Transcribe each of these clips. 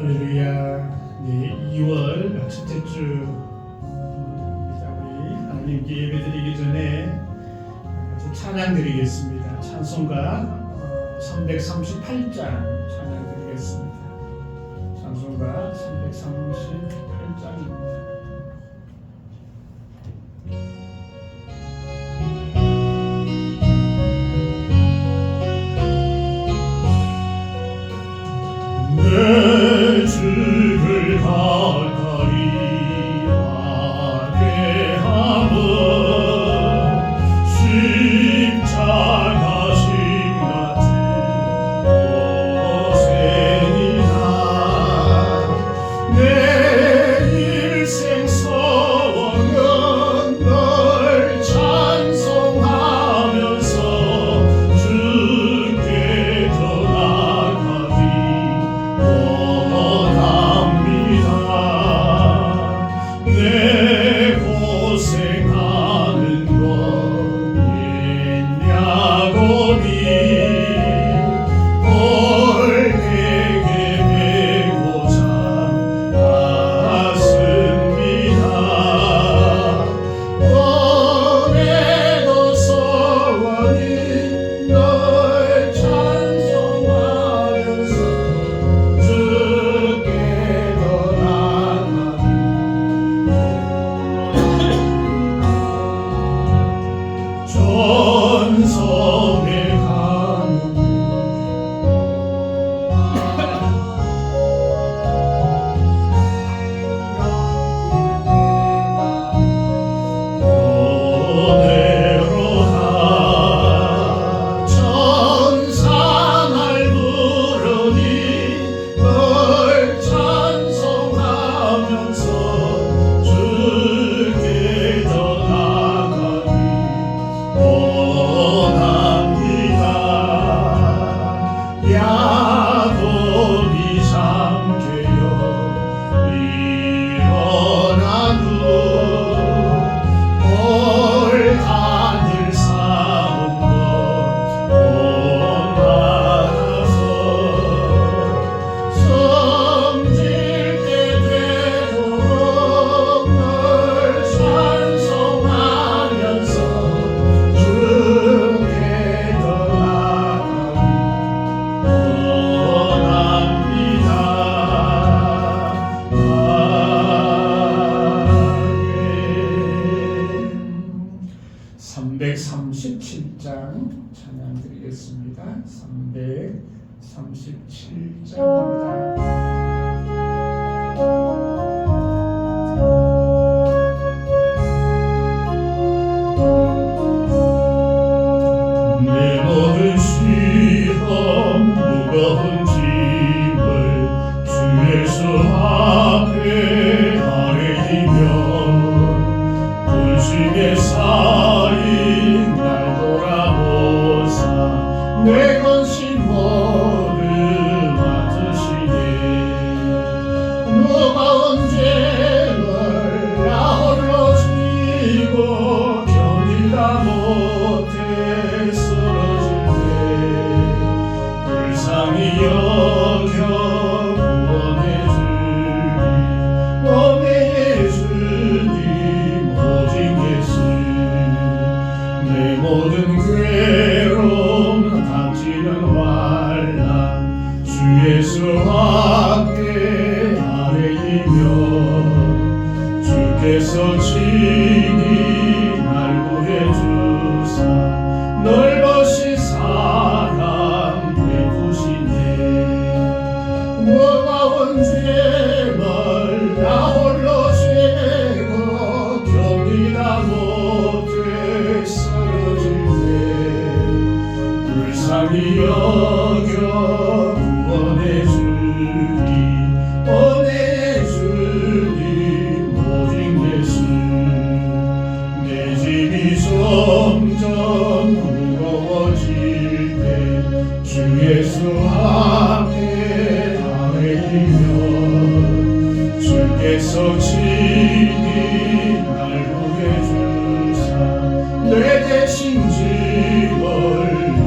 할렐루야. 네, 2월 첫째 주 우리 하나님께 예배드리기 전에 같이 찬양 드리겠습니다. 찬송가 338장 찬양 드리겠습니다. 찬송가 338장입니다. 내 주를 가까이 하게 하며 십자가 심 같은 고생이나 내 일생 소원은 널 찬송하면서 주께 더 나아가리 원합니다. 내 고생하는 것 있냐고니 올 내게 배고자 왔습니다. 오늘도 소원이 널 찬송하면서 주께 더 나아가리 전성에 가는 너네로 가 천사날 부르니 널 찬송하면서 주께 더 나아가리 원합니다. 야곱이 잠깨어 일어나도 올 하늘 쌓은 것 본받아서 섬질 때 되도록 널 찬송하면서 주께 더 나아가리 원합니다. 아멘. 337장 찬양 드리겠습니다. 337장입니다. 내 모든 시험 무거운 짐을 주 예수 앞에 아뢰이며 본심에 쌓인 날 돌아보사 내 건신 모두 맡으시네. 무거운 죄를 나 홀로 지고 견디다 못해 쓰러질 때 불쌍히 여겨 구원해 주님 오직 예수 내 모든 괴로움 닥치는 환난 주 예수 앞에 아뢰이며 주께서 친히 날 구해 주사 넓으신 사랑 베푸시네. 무거운 죄를 나 홀로 지고 견디다 못해 쓰러질 때 불쌍히 여겨 구원해 주님 원해 주님 오직 예수 내 짐이 점점 무거워질 때 주 예수 앞에 아뢰이며 주께서 친히 날 구해 주사 내 대신 짐을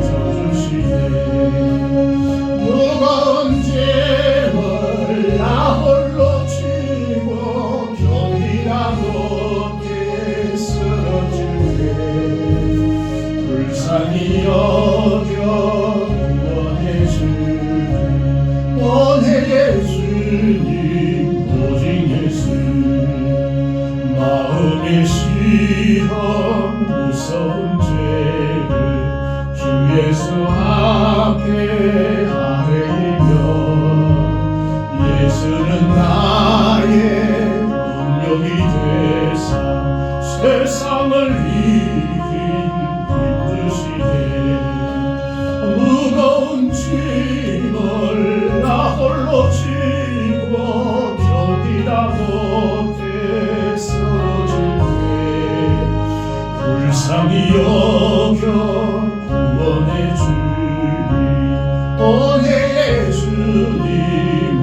져주시네. 불쌍히 여겨 구원해 주님 원해 예수님 오직 예수 마음의 시험 무서운 죄를 주 예수 앞에 아뢰며 예수는 나의 능력이 되사 세상을 이긴 힘드시네 무거운 짐을 나 홀로 지고 견디다 못해 쓰러질 때 불쌍히 여겨 구원해 주님 원해 예수님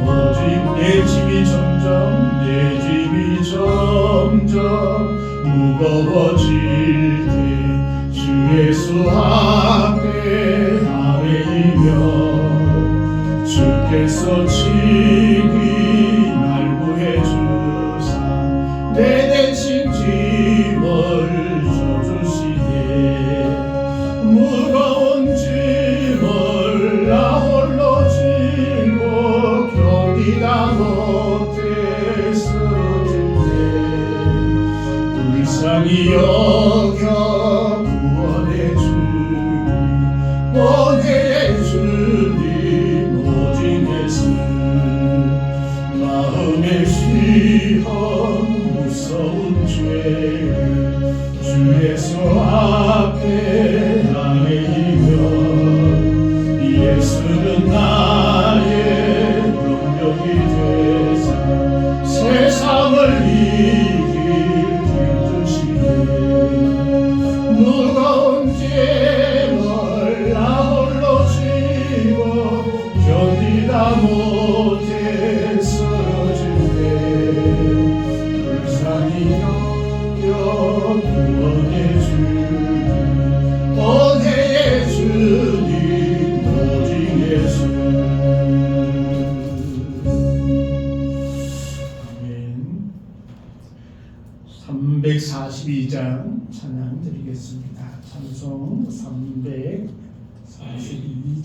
오직 내 짐이 점점 무거워질 때 주 예수 앞에 아뢰이며 주께서 친히 날 구해 주사 내 대신 짐을 져주시네 무거운 짐을 나 홀로 지고 견디다 못해 쓰러질 때 불쌍히 여겨 구원해 주님 원해 주님 오직 예수 마음의 시험 무서운 죄를 주 예수 앞에 아뢰이며 예수는 나의 능력이 되사 세상을 이길 힘주시네 무거운 짐을 나 홀로 지고 견디다 못해 쓰러질 때 불쌍히 여겨 구원해 주님 원해 주님 오직 예수 아멘. 342장 찬양 드리겠습니다. 찬송 342장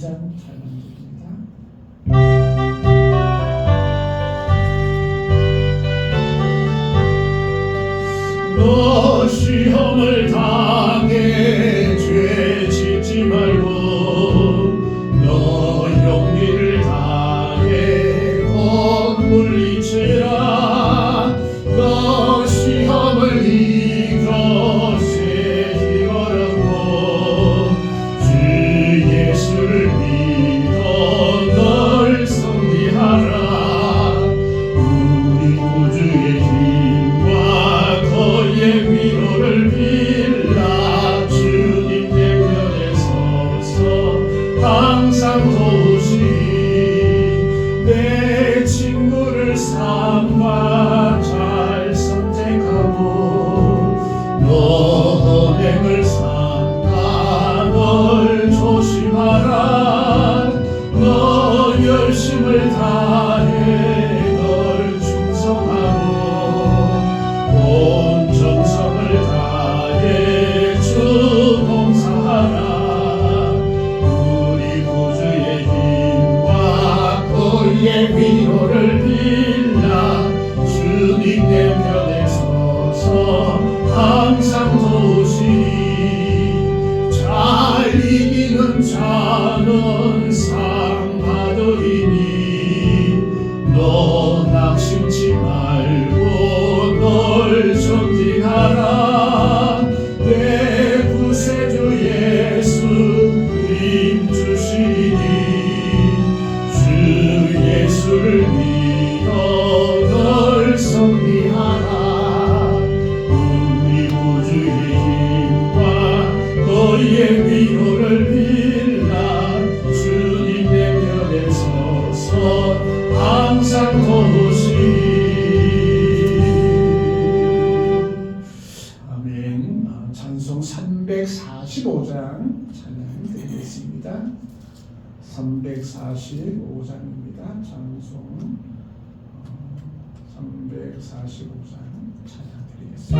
찬양 드립니다. 너 시험을 당해 죄 짓지 말고 너 용기를 다해 곧 물리치라 너 시험을 이겨 새 힘 얻고 주 예수를 믿어 널 승리하라 우리 구주의 힘과 그의 위로를 빌라 주님 내 편에 서서 항상 도우시니 내 친구를 삼아 잘 선택하고 너 언행을 삼가 널 조심하라 너 열심을 다해 널 충성하고 온 정성을 다해 주 봉사하라 우리 구주의 힘과 그의 위로를 빌라 주님 내 편에 서서 항상 도우시니 잘 이기는 자는 상 받으리니 너 낙심치 말고 널 전진하라 내 구세주 예수 힘 주시니 주 예수를 믿어 널 승리하라 우리 구주의 힘과 그의 위로를 빌라 주님 내 편에 서서 항상 도우시니 아멘. 찬송 345장 찬양 드리겠습니다. 345장입니다. 찬송 345장 찬양 드리겠습니다.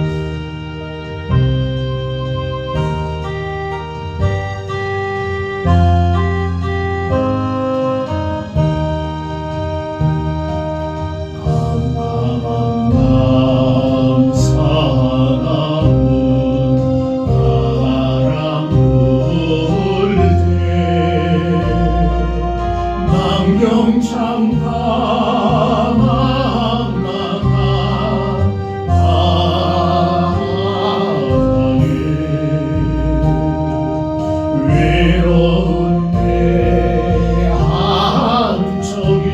외로운 내 한척이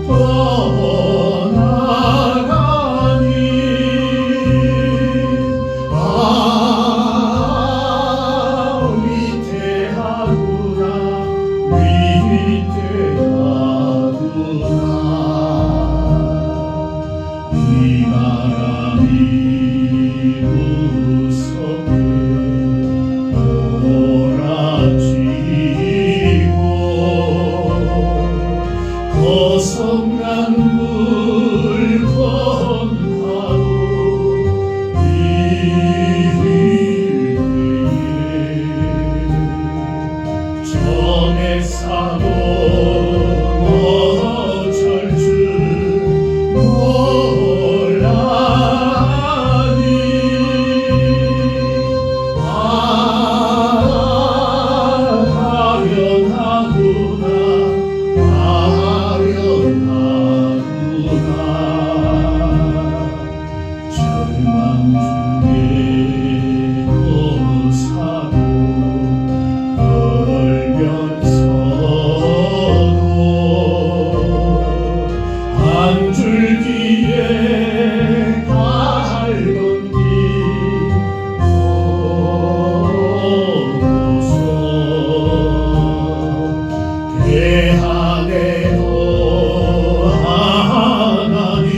떠나가니 위대하구나 비바람이 무섭게 몰아치고 거성난 물건가로 이르네 전에 사도 어쩔 줄 몰라니 아련하구나 절망 중에도 사도 떨면서도 한 줄기에 달던 길 보고서 대안에도 하나님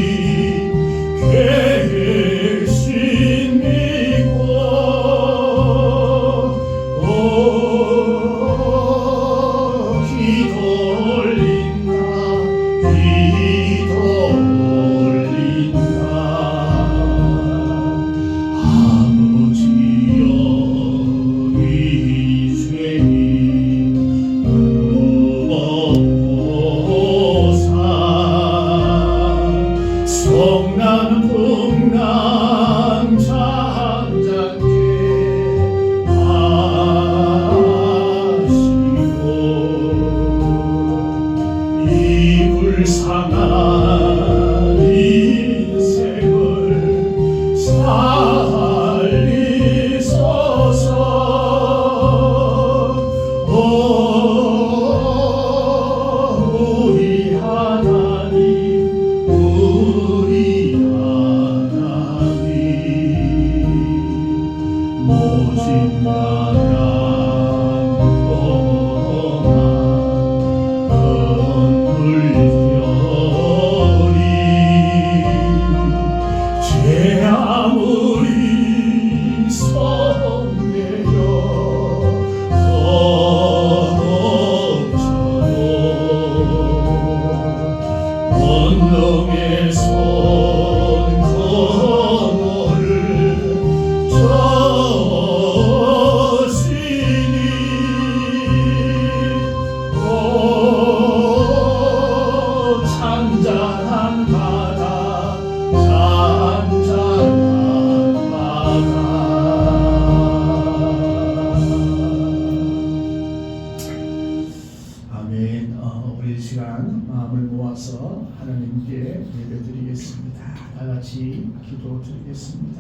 계신 믿고 기도 올린다 기도 올린다 아버지여 이 죄인 무법보사 성난 풍랑 잠잠케 하시고 이 불쌍한 인생을 살리소서 우리 하나님 우리 하나님 모진 바람 물결이 제 아무리 성내려 덮쳐도 원동의 손 거머를 저시니 잔잔한 바다 잔잔한 바다 아멘. 우리 시간 마음을 모아서 하나님께 예배드리겠습니다. 다 같이 기도드리겠습니다.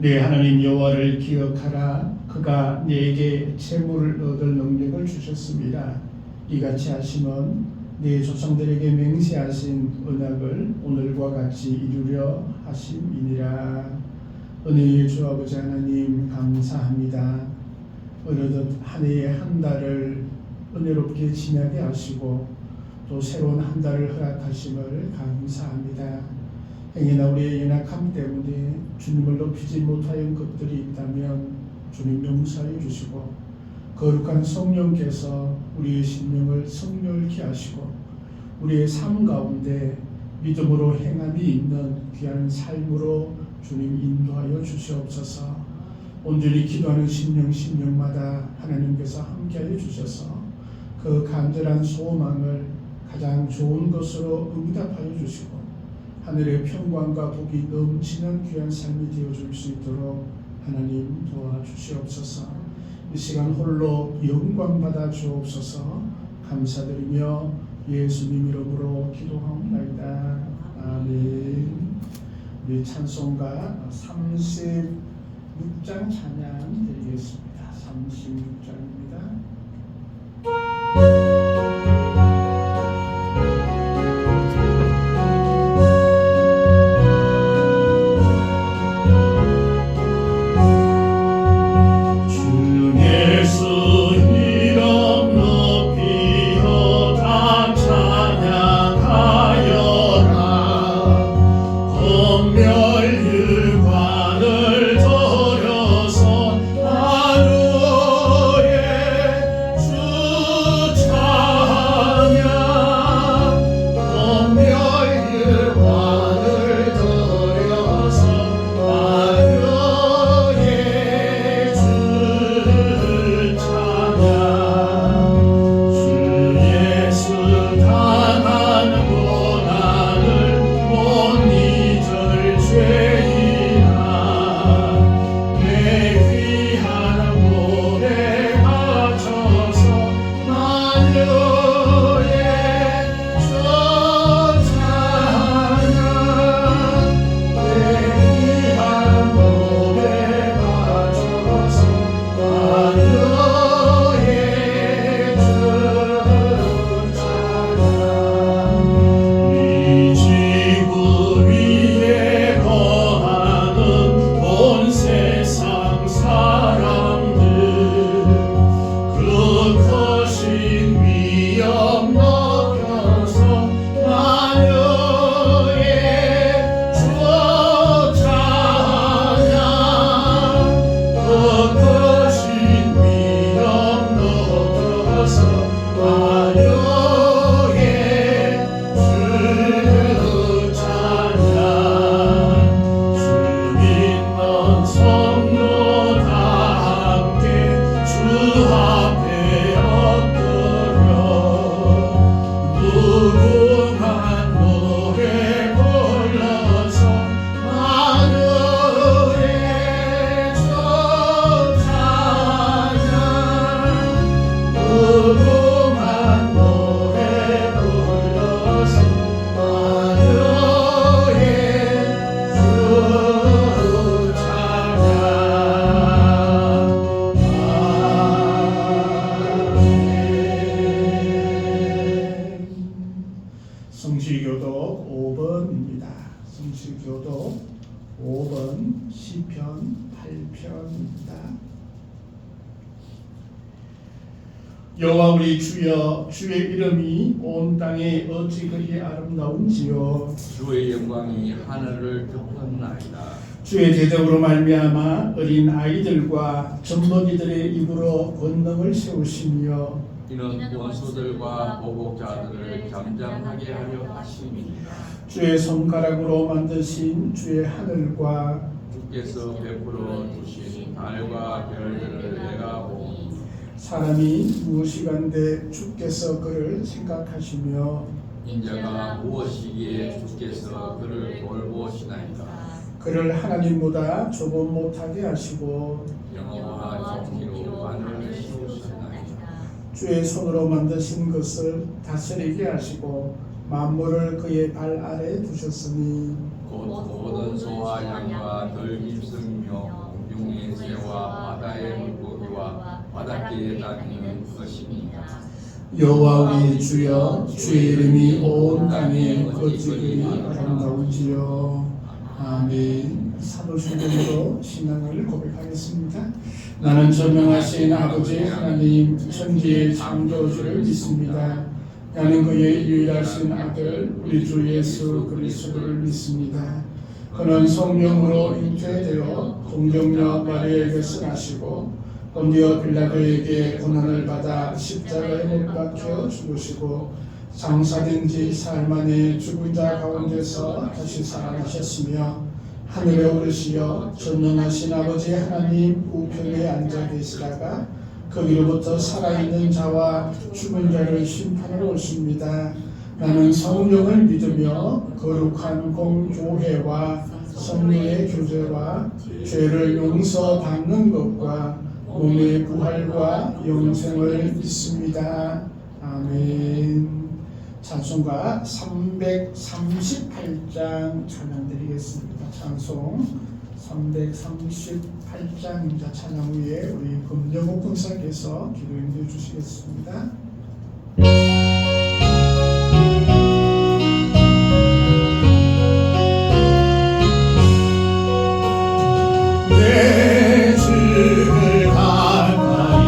내 하나님 여호와를 기억하라. 그가 네게 재물을 얻을 능력을 주셨습니다. 이같이 하심은 네 조상들에게 맹세하신 언약을 오늘과 같이 이루려 하심이니라. 은혜의 주 아버지 하나님 감사합니다. 어느덧 한 해의 한 달을 은혜롭게 지나게 하시고 또 새로운 한 달을 허락하심을 감사합니다. 행여나 우리의 연약함 때문에 주님을 높이지 못하는 것들이 있다면 주님 용서해 주시고 거룩한 성령께서 우리의 심령을 성령케 하시고 우리의 삶 가운데 믿음으로 행함이 있는 귀한 삶으로 주님 인도하여 주시옵소서. 온전히 기도하는 심령마다 하나님께서 함께하여 주셔서 그 간절한 소망을 가장 좋은 것으로 응답하여 주시고 하늘의 평강과 복이 넘치는 귀한 삶이 되어줄 수 있도록 하나님 도와주시옵소서. 이 시간 홀로 영광받아 주옵소서. 감사드리며 예수님 이름으로 기도하옵나이다. 아멘. 우리 찬송가 36장 찬양 드리겠습니다. 36장입니다. 성시교독 5번입니다. 성시교독 5번 시편 8편입니다. 여호와 우리 주여, 주의 이름이 온 땅에 어찌 그리 아름다운지요. 주의 영광이 하늘을 덮었나이다. 주의 대적으로 말미암아 어린 아이들과 젖먹이들의 입으로 권능을 세우시며 이는 원수들과 보복자들을 잠잠하게 하려 하심이니라. 주의 손가락으로 만드신 주의 하늘과 주께서 베풀어 주신 달과 별들을 내가 보니 사람이 무엇이간데 주께서 그를 생각하시며 인자가 무엇이기에 주께서 그를 돌보시나이까. 그를 하나님보다 조금 못하게 하시고 영어와 정의로 하늘을 씌우셨나이다. 주의 손으로 만드신 것을 다스리게 하시고 만물을 그의 발 아래 두셨으니 곧 모든 소와 양과 들짐승이며 공중의 새와 바다의 물고기와 바닷가에 다니는 것이니라. 여호와 우리 주여, 주의 이름이 온 땅에 어찌 그리 아름다운지요. 아멘. 사도신경으로 신앙을 고백하겠습니다. 나는 전능하신 아버지 하나님 천지의 창조주를 믿습니다. 나는 그의 유일하신 아들 우리 주 예수 그리스도를 믿습니다. 그는 성령으로 잉태되어 동정녀 마리아에게서 나시고 본디오 빌라도에게 고난을 받아 십자가에 못 박혀 죽으시고 장사된 지 사흘 만에 죽은 자 가운데서 다시 살아나셨으며 하늘에 오르시어 전능하신 아버지 하나님 우편에 앉아 계시다가 거기로부터 살아있는 자와 죽은 자를 심판하러 오십니다. 나는 성령을 믿으며 거룩한 공교회와 성령의 교제와 죄를 용서받는 것과 몸의 부활과 영생을 믿습니다. 아멘. 찬송가 338장 찬양드리겠습니다. 찬송 338장입니다. 찬양 후에 우리 금정옥 권사께서 기도해 주시겠습니다. 내 주를 가까이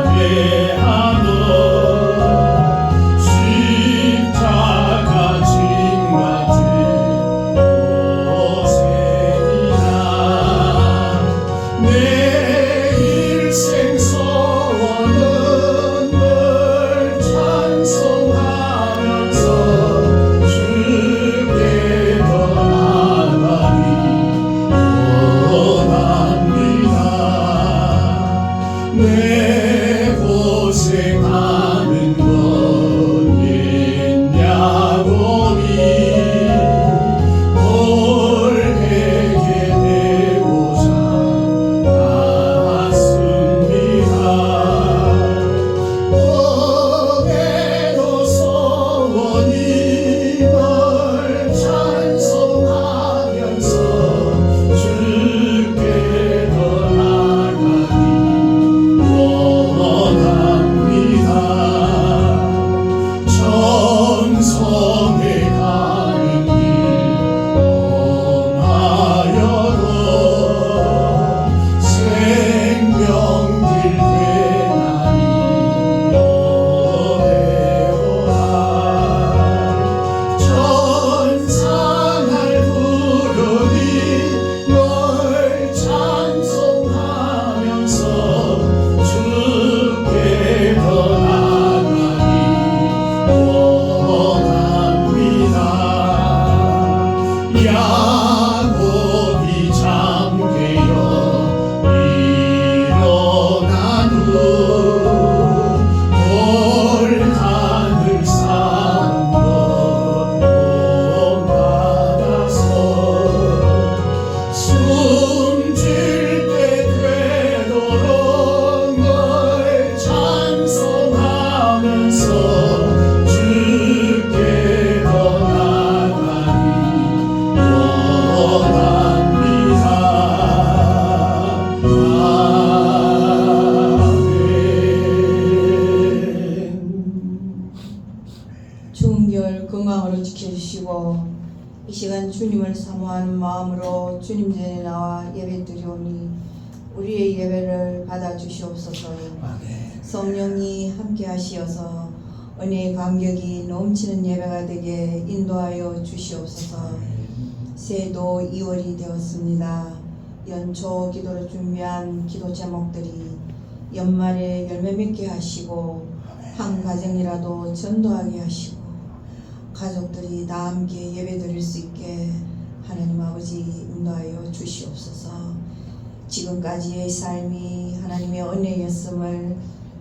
아뢰하노 십자가 진 같은 고생이나 내 일생 소원은 널 찬송하면서 주께 더 나아가니 원합니다. 내 고생하는 건 옛냐고니 올해게 되고자 나왔습니다. 오늘도 소원이 널 찬송하면서 주께 더 나아가니 원합니다. 천성에 가는 길 험하여도 생명길 되나니 여대오라. 천상을 부르니 널 찬송하면서 주께 더 나아가니 원합니다. 야곱이 잠깨어 일어난 후 돌간을 쌓은 것 본받아서 숨질 때 되도록 널 찬송하면서 주께 더 나아가니 원합니다. 아멘. 추운 겨울 건강으로 지켜주시고 이 시간 주님을 사모하는 마음으로 주님 전에 나와 예배드리오니 우리의 예배를 받아주시옵소서. 성령이 함께 하시어서 은혜의 감격이 넘치는 예배가 되게 인도하여 주시옵소서. 새해도 2월이 되었습니다. 연초 기도로 준비한 기도 제목들이 연말에 열매 맺게 하시고 한 가정이라도 전도하게 하시고 가족들이 다 함께 예배드릴 수 있게 하나님 아버지 인도하여 주시옵소서. 지금까지의 삶이 하나님의 은혜였음을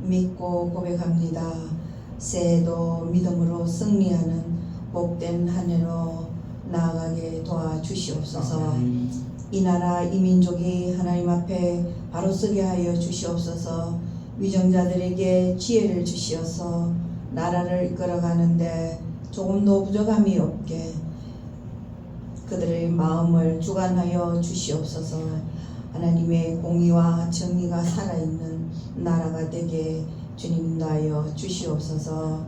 믿고 고백합니다. 새해도 믿음으로 승리하는 복된 한 해로 나아가게 도와주시옵소서. 이 나라 이 민족이 하나님 앞에 바로 서게 하여 주시옵소서. 위정자들에게 지혜를 주시어서 나라를 이끌어가는데 조금도 부족함이 없게 그들의 마음을 주관하여 주시옵소서. 하나님의 공의와 정의가 살아있는 나라가 되게 주님 인도하여 주시옵소서.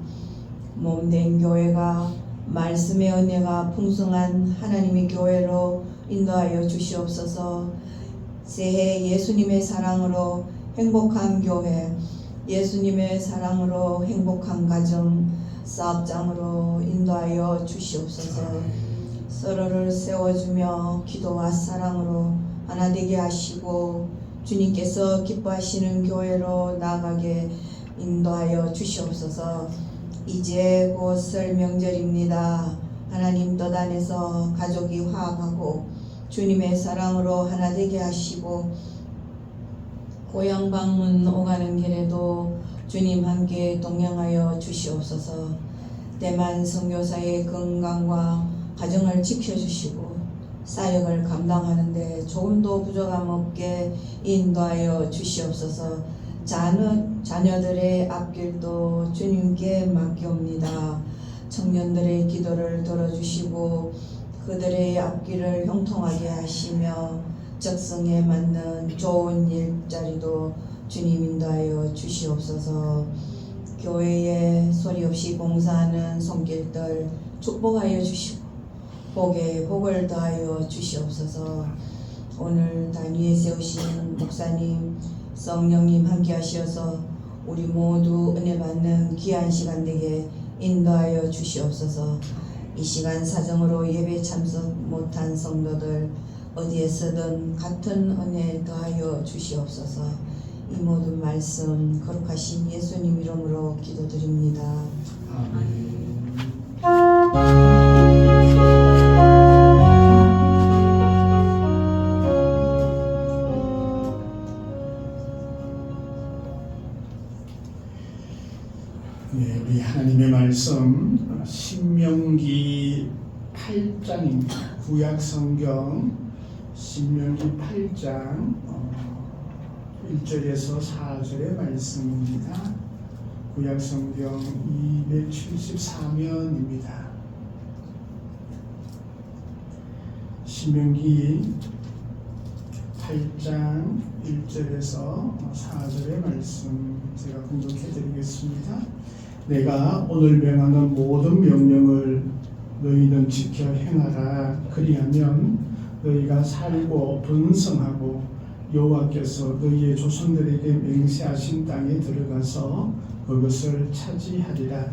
몸된 교회가 말씀의 은혜가 풍성한 하나님의 교회로 인도하여 주시옵소서. 새해 예수님의 사랑으로 행복한 교회, 예수님의 사랑으로 행복한 가정, 사업장으로 인도하여 주시옵소서. 서로를 세워주며 기도와 사랑으로 하나 되게 하시고 주님께서 기뻐하시는 교회로 나아가게 인도하여 주시옵소서. 이제 곧 설 명절입니다. 하나님 뜻 안에서 가족이 화합하고 주님의 사랑으로 하나 되게 하시고 고향 방문 오가는 길에도 주님 함께 동행하여 주시옵소서. 대만 선교사의 건강과 가정을 지켜주시고 사역을 감당하는데 조금도 부족함 없게 인도하여 주시옵소서. 자녀들의 앞길도 주님께 맡기옵니다. 청년들의 기도를 들어주시고 그들의 앞길을 형통하게 하시며 적성에 맞는 좋은 일자리도 주님 인도하여 주시옵소서. 교회에 소리 없이 봉사하는 손길들 축복하여 주시고 복에 복을 더하여 주시옵소서. 오늘 단위에 세우신 목사님, 성령님 함께 하시어서 우리 모두 은혜 받는 귀한 시간 되게 인도하여 주시옵소서. 이 시간 사정으로 예배 참석 못한 성도들 어디에서든 같은 은혜 더하여 주시옵소서. 이 모든 말씀 거룩하신 예수님 이름으로 기도드립니다. 네, 우리 하나님의 말씀 신명기 8장입니다. 구약 성경 신명기 8장 1절에서 4절의 말씀입니다. 구약 성경 274면입니다. 신명기 8장 1절에서 4절의 말씀 제가 공독해 드리겠습니다. 내가 오늘 명하는 모든 명령을 너희는 지켜 행하라. 그리하면 너희가 살고 번성하고 여호와께서 너희의 조상들에게 맹세하신 땅에 들어가서 그것을 차지하리라.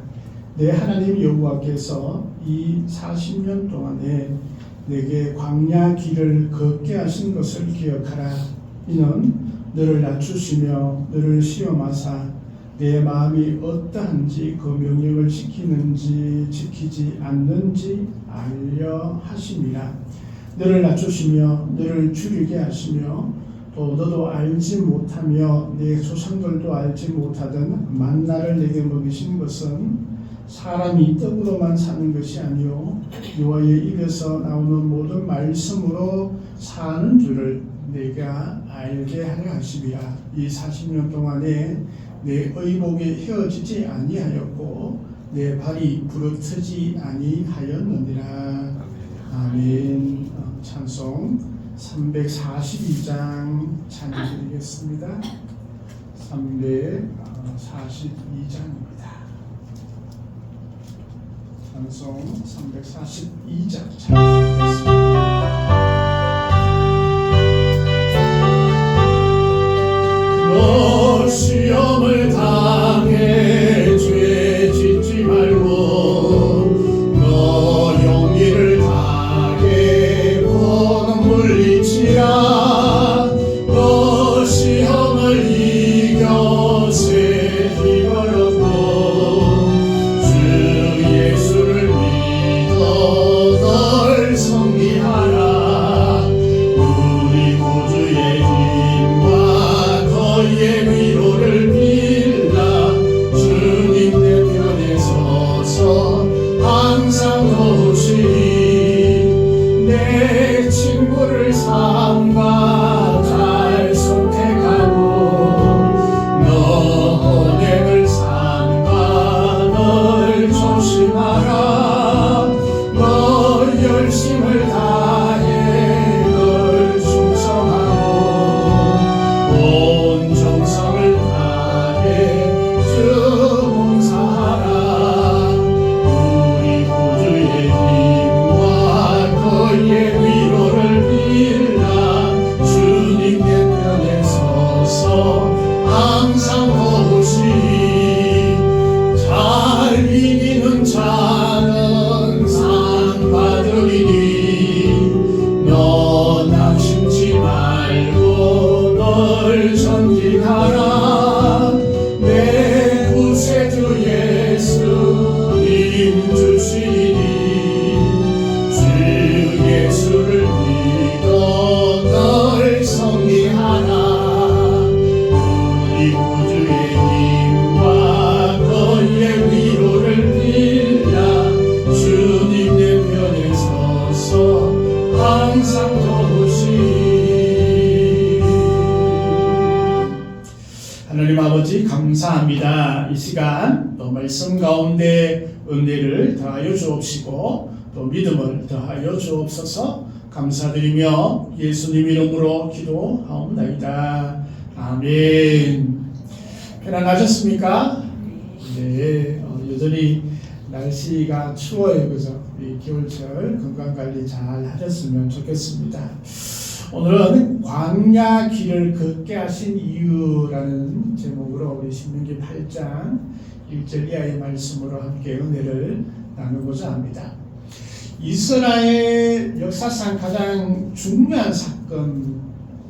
내 하나님 여호와께서 이 40년 동안에 내게 광야 길을 걷게 하신 것을 기억하라. 이는 너를 낮추시며 너를 시험하사 내 마음이 어떠한지 그 명령을 지키는지 지키지 않는지 알려 하심이라. 너를 낮추시며 너를 줄이게 하시며 또 너도 알지 못하며 내 조상들도 알지 못하던 만나를 내게 먹이신 것은 사람이 떡으로만 사는 것이 아니요 여호와의 입에서 나오는 모든 말씀으로 사는 줄을 내가 알게 하려 하시리라. 이 40년 동안에 내 의복에 헤어지지 아니하였고 내 발이 부르트지 아니하였느니라. 아멘. 찬송 342장 찬양드리겠습니다. 342장입니다. 찬송 342장 찬양드리겠습니다. 너 시험을 당해 죄 짓지 말고 너 용기를 다해 고난 물리치라. 너 시험을 이겨 새 힘을 얻고 주 예수를 믿어 널 섬기하라. 주시니 주 예수를 믿어 널 성리하라. 우리 구주의 힘과 너의 위로를 빌라. 주님 내 편에 서서 항상 도우시니. 하나님 아버지 감사합니다. 이 시간 또 말씀 가운데 은혜를 더하여 주옵시고 또 믿음을 더하여 주옵소서. 감사드리며 예수님 이름으로 기도하옵나이다. 아멘. 편안하셨습니까? 네, 여전히 날씨가 추워요, 그죠? 이 겨울철 건강관리 잘 하셨으면 좋겠습니다. 오늘은 광야 길을 걷게 하신 이유라는 제목으로 우리 신명기 8장 1절 이하의 말씀으로 함께 은혜를 나누고자 합니다. 이스라엘 역사상 가장 중요한 사건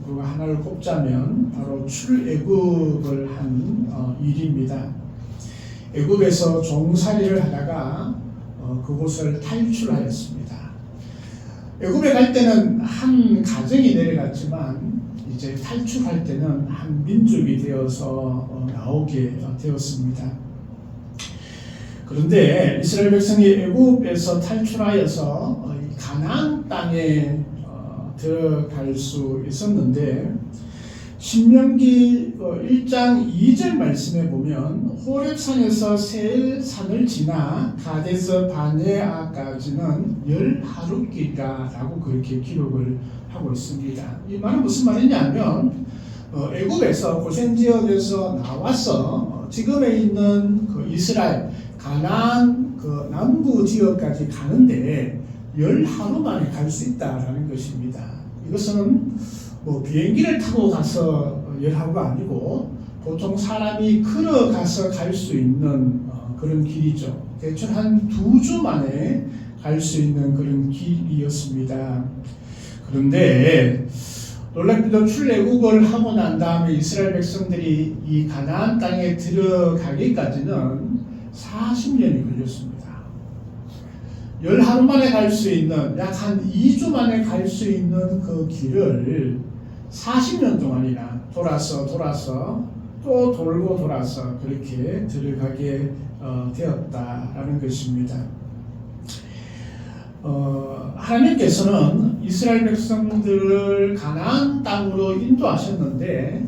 하나를 꼽자면 바로 출애굽을 한 일입니다. 애굽에서 종살이를 하다가 그곳을 탈출하였습니다. 애굽에 갈 때는 한 가정이 내려갔지만 이제 탈출할 때는 한 민족이 되어서 나오게 되었습니다. 그런데 이스라엘 백성이 애굽에서 탈출하여서 가나안 땅에 들어갈 수 있었는데 신명기 1장 2절 말씀에 보면 호렙산에서 세일산을 지나 가데스 바네아까지는 10하루길이다 라고 그렇게 기록을 하고 있습니다. 이 말은 무슨 말이냐면 애굽에서 고센지역에서 나와서 지금에 있는 그 이스라엘 가나안 그 남부 지역까지 가는데 10하루 만에 갈 수 있다라는 것입니다. 이것은 뭐 비행기를 타고 가서 10하루가 아니고 보통 사람이 걸어가서 갈 수 있는 그런 길이죠. 대충 한 2주 만에 갈 수 있는 그런 길이었습니다. 그런데 놀랍게도 출애굽을 하고 난 다음에 이스라엘 백성들이 이 가나안 땅에 들어가기까지는 40년이 걸렸습니다. 10하루 만에 갈 수 있는 약 한 2주 만에 갈 수 있는 그 길을 40년 동안이나 돌아서 또 돌고 돌아서 그렇게 들어가게 되었다라는 것입니다. 하나님께서는 이스라엘 백성들을 가나안 땅으로 인도하셨는데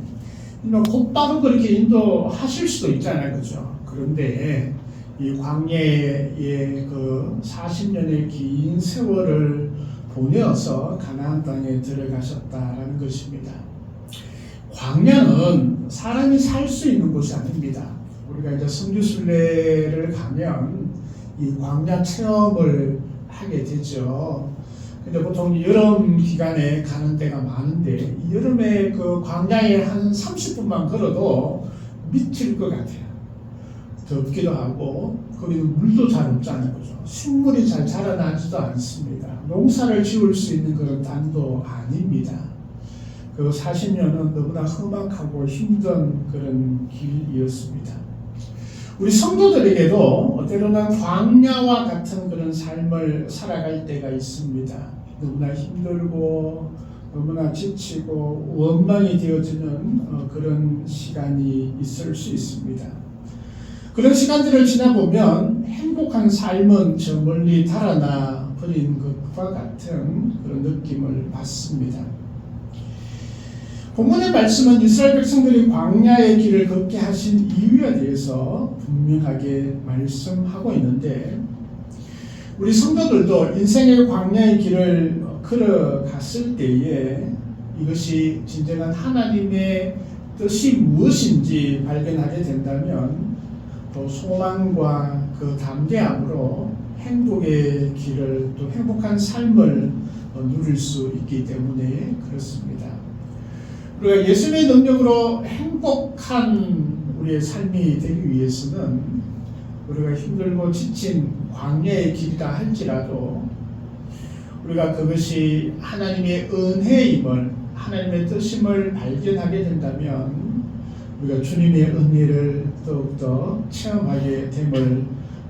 곧바로 그렇게 인도하실 수도 있잖아요, 그죠? 그런데 이 광야의 그 40년의 긴 세월을 보내어서 가나안 땅에 들어가셨다라는 것입니다. 광야는 사람이 살 수 있는 곳이 아닙니다. 우리가 이제 성지순례를 가면 이 광야 체험을 하게 되죠. 근데 보통 여름 기간에 가는 데가 많은데 이 여름에 그 광야에 한 30분만 걸어도 미칠 것 같아요. 덥기도 하고 거기는 물도 잘 없잖아요, 그죠? 식물이 잘 자라나지도 않습니다. 농사를 지을 수 있는 그런 땅도 아닙니다. 그 40년은 너무나 험악하고 힘든 그런 길이었습니다. 우리 성도들에게도 때로는 광야와 같은 그런 삶을 살아갈 때가 있습니다. 너무나 힘들고 너무나 지치고 원망이 되어지는 그런 시간이 있을 수 있습니다. 그런 시간들을 지나보면 행복한 삶은 저 멀리 달아나 버린 것과 같은 그런 느낌을 받습니다. 본문의 말씀은 이스라엘 백성들이 광야의 길을 걷게 하신 이유에 대해서 분명하게 말씀하고 있는데 우리 성도들도 인생의 광야의 길을 걸어갔을 때에 이것이 진정한 하나님의 뜻이 무엇인지 발견하게 된다면 또 소망과 그 담대함으로 행복의 길을 또 행복한 삶을 누릴 수 있기 때문에 그렇습니다. 우리가 예수님의 능력으로 행복한 우리의 삶이 되기 위해서는 우리가 힘들고 지친 광야의 길이라 할지라도 우리가 그것이 하나님의 은혜임을 하나님의 뜻임을 발견하게 된다면 우리가 주님의 은혜를 더욱더 체험하게 됨을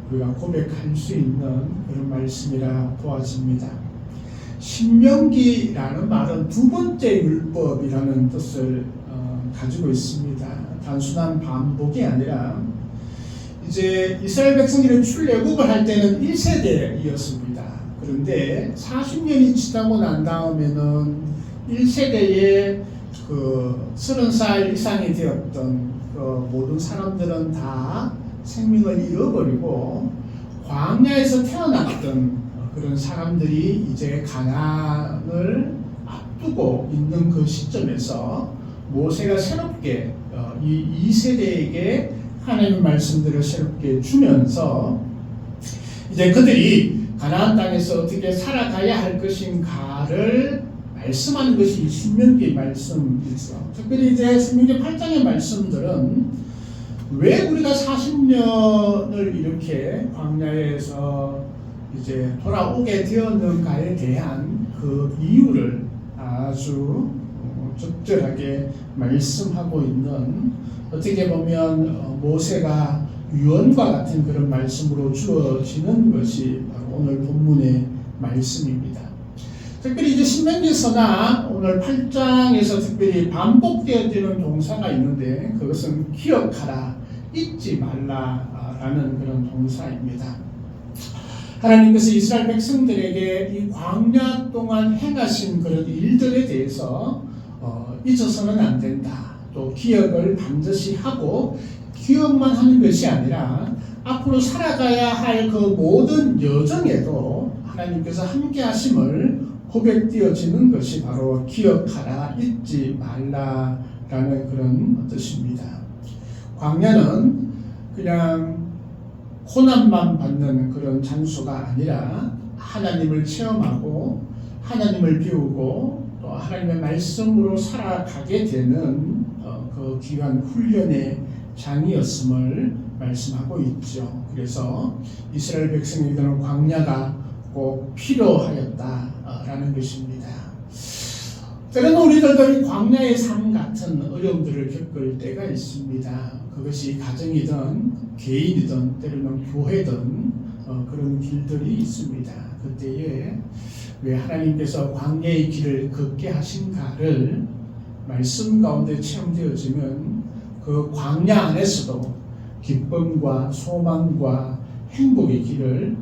우리가 고백할 수 있는 그런 말씀이라 보아집니다. 신명기라는 말은 두 번째 율법이라는 뜻을 가지고 있습니다. 단순한 반복이 아니라 이제 이스라엘 백성들이 출애굽을 할 때는 1세대이었습니다. 그런데 40년이 지나고 난 다음에는 1세대에 그 30살 이상이 되었던 그 모든 사람들은 다 생명을 잃어버리고 광야에서 태어났던 그런 사람들이 이제 가나안을 앞두고 있는 그 시점에서 모세가 새롭게 이 2세대에게 하나님의 말씀들을 새롭게 주면서 이제 그들이 가나안 땅에서 어떻게 살아가야 할 것인가를 말씀하는 것이 신명기 말씀이죠. 특별히 이제 신명기 8장의 말씀들은 왜 우리가 40년을 이렇게 광야에서 이제 돌아오게 되었는가에 대한 그 이유를 아주 적절하게 말씀하고 있는, 어떻게 보면 모세가 유언과 같은 그런 말씀으로 주어지는 것이 바로 오늘 본문의 말씀입니다. 특별히 이제 신명기서나 오늘 8장에서 특별히 반복되어지는 동사가 있는데 그것은 기억하라, 잊지 말라라는 그런 동사입니다. 하나님께서 이스라엘 백성들에게 이 광야 동안 행하신 그런 일들에 대해서 잊어서는 안 된다. 또 기억을 반드시 하고 기억만 하는 것이 아니라 앞으로 살아가야 할 그 모든 여정에도 하나님께서 함께 하심을 고백되어지는 것이 바로 기억하라, 잊지 말라라는 그런 뜻입니다. 광야는 그냥 고난만 받는 그런 장소가 아니라 하나님을 체험하고 하나님을 배우고 또 하나님의 말씀으로 살아가게 되는 그 귀한 훈련의 장이었음을 말씀하고 있죠. 그래서 이스라엘 백성에게는 광야가 꼭 필요하였다라는 것입니다. 때로는 우리들도 이 광야의 삶 같은 어려움들을 겪을 때가 있습니다. 그것이 가정이든 개인이든 때로는 교회든 그런 길들이 있습니다. 그때에 왜 하나님께서 광야의 길을 걷게 하신가를 말씀 가운데 체험되어지면 그 광야 안에서도 기쁨과 소망과 행복의 길을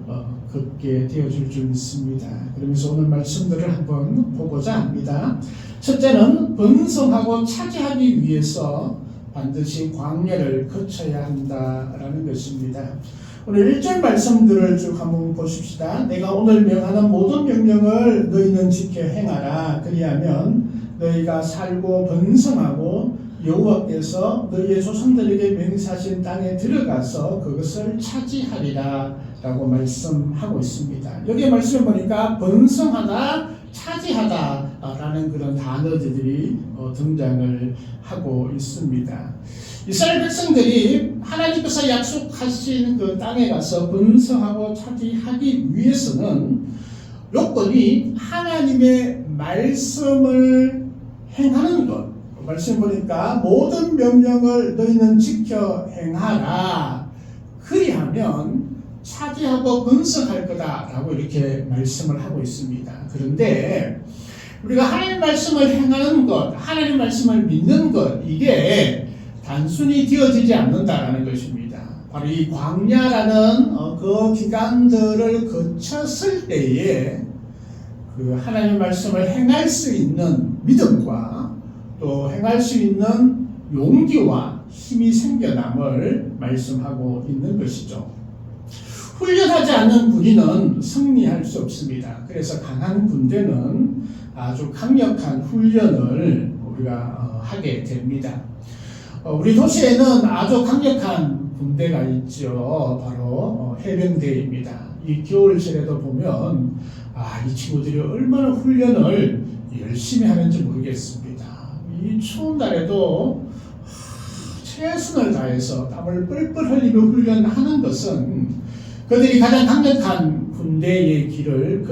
걷게 되어질 줄 믿습니다. 그러면서 오늘 말씀들을 한번 보고자 합니다. 첫째는 번성하고 차지하기 위해서 반드시 광야를 거쳐야 한다라는 것입니다. 오늘 1절 말씀들을 쭉 한번 보십시다. 내가 오늘 명하는 모든 명령을 너희는 지켜 행하라. 그리하면 너희가 살고 번성하고 여호와께서 너희의 조상들에게 맹세하신 땅에 들어가서 그것을 차지하리라 라고 말씀하고 있습니다. 여기 말씀을 보니까 번성하다, 차지하다 라는 그런 단어들이 등장을 하고 있습니다. 이스라엘 백성들이 하나님께서 약속하신 그 땅에 가서 번성하고 차지하기 위해서는 요건이 하나님의 말씀을 행하는 것. 말씀 보니까 모든 명령을 너희는 지켜 행하라. 그리하면 차지하고 번성할 거다라고 이렇게 말씀을 하고 있습니다. 그런데 우리가 하나님 말씀을 행하는 것, 하나님 말씀을 믿는 것, 이게 단순히 되어지지 않는다라는 것입니다. 바로 이 광야라는 그 기간들을 거쳤을 때에 그 하나님 말씀을 행할 수 있는 믿음과 또 행할 수 있는 용기와 힘이 생겨남을 말씀하고 있는 것이죠. 훈련하지 않는 군인은 승리할 수 없습니다. 그래서 강한 군대는 아주 강력한 훈련을 우리가 하게 됩니다. 우리 도시에는 아주 강력한 군대가 있죠. 바로 해병대입니다. 이 겨울철에도 보면 이 친구들이 얼마나 훈련을 열심히 하는지 모르겠습니다. 이 추운 날에도 최선을 다해서 땀을 뻘뻘 흘리며 훈련하는 것은 그들이 가장 강력한 군대의 길을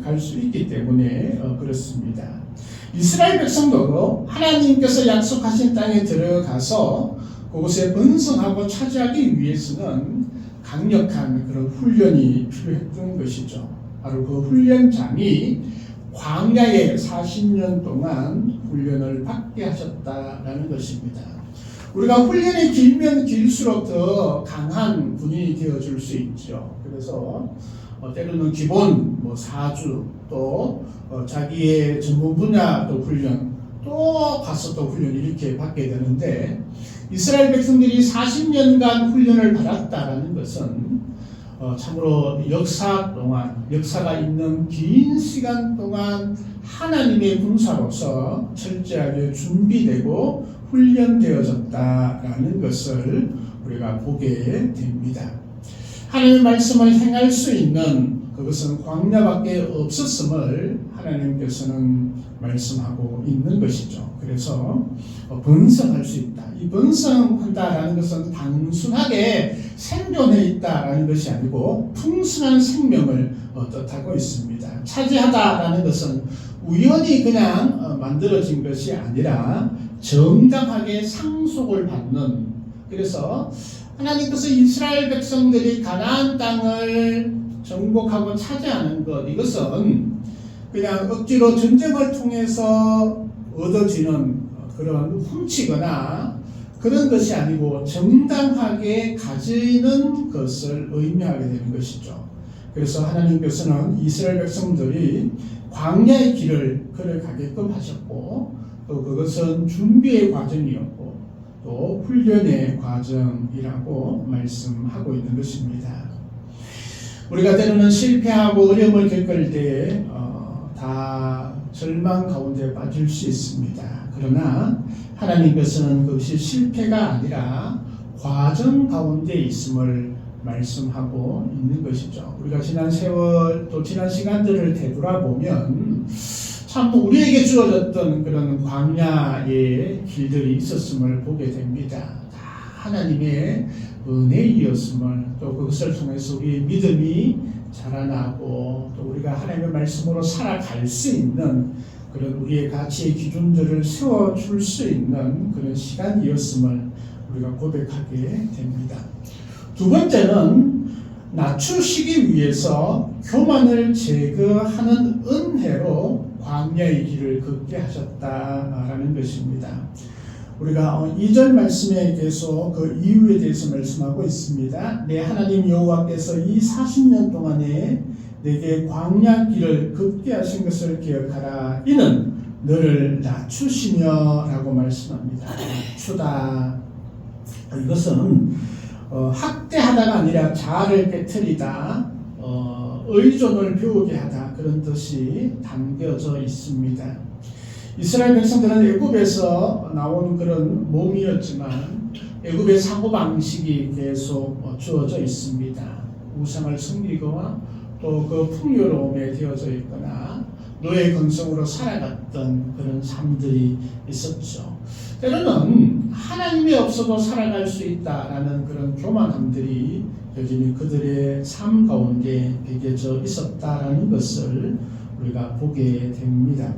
갈 수 있기 때문에 그렇습니다. 이스라엘 백성도 하나님께서 약속하신 땅에 들어가서 그곳에 번성하고 차지하기 위해서는 강력한 그런 훈련이 필요했던 것이죠. 바로 그 훈련장이 광야에 40년 동안 훈련을 받게 하셨다라는 것입니다. 우리가 훈련이 길면 길수록 더 강한 군인이 되어줄 수 있죠. 그래서 때로는 기본 4주 또 자기의 전문 분야 또 훈련 또 가서 또 훈련 이렇게 받게 되는데 이스라엘 백성들이 40년간 훈련을 받았다라는 것은 참으로 역사가 있는 긴 시간 동안 하나님의 군사로서 철저하게 준비되고 훈련되어졌다라는 것을 우리가 보게 됩니다. 하나님의 말씀을 행할 수 있는 그것은 광야밖에 없었음을 하나님께서는 말씀하고 있는 것이죠. 그래서 번성할 수 있다. 이 번성한다라는 것은 단순하게 생존해 있다라는 것이 아니고 풍성한 생명을 뜻하고 있습니다. 차지하다라는 것은 우연히 그냥 만들어진 것이 아니라 정당하게 상속을 받는, 그래서 하나님께서 이스라엘 백성들이 가나안 땅을 정복하고 차지하는 것, 이것은 그냥 억지로 전쟁을 통해서 얻어지는 그런 훔치거나 그런 것이 아니고 정당하게 가지는 것을 의미하게 되는 것이죠. 그래서 하나님께서는 이스라엘 백성들이 광야의 길을 걸어가게끔 하셨고 또 그것은 준비의 과정이었고 또 훈련의 과정이라고 말씀하고 있는 것입니다. 우리가 때로는 실패하고 어려움을 겪을 때 다 절망 가운데 빠질 수 있습니다. 그러나 하나님께서는 그것이 실패가 아니라 과정 가운데 있음을 말씀하고 있는 것이죠. 우리가 지난 세월 또 지난 시간들을 되돌아보면 참 우리에게 주어졌던 그런 광야의 길들이 있었음을 보게 됩니다. 다 하나님의 은혜이었음을, 또 그것을 통해서 우리의 믿음이 자라나고 또 우리가 하나님의 말씀으로 살아갈 수 있는 그런 우리의 가치의 기준들을 세워줄 수 있는 그런 시간이었음을 우리가 고백하게 됩니다. 두 번째는 낮추시기 위해서 교만을 제거하는 은혜로 광야의 길을 걷게 하셨다라는 것입니다. 우리가 2절 말씀에 계속 그 이유에 대해서 말씀하고 있습니다. 내 하나님 여호와께서 이 40년 동안에 내게 광야 길을 걷게 하신 것을 기억하라. 이는 너를 낮추시며 라고 말씀합니다. 낮추다. 이것은 학대하다가 아니라 자아를 깨트리다, 의존을 배우게 하다, 그런 뜻이 담겨져 있습니다. 이스라엘 백성들은 애굽에서 나온 그런 몸이었지만 애굽의 사고방식이 계속 주어져 있습니다. 우상을 섬기거나 또 그 풍요로움에 되어져 있거나 노예 근성으로 살아갔던 그런 삶들이 있었죠. 때로는 하나님이 없어도 살아갈 수 있다라는 그런 교만함들이 여전히 그들의 삶 가운데 배겨져 있었다라는 것을 우리가 보게 됩니다.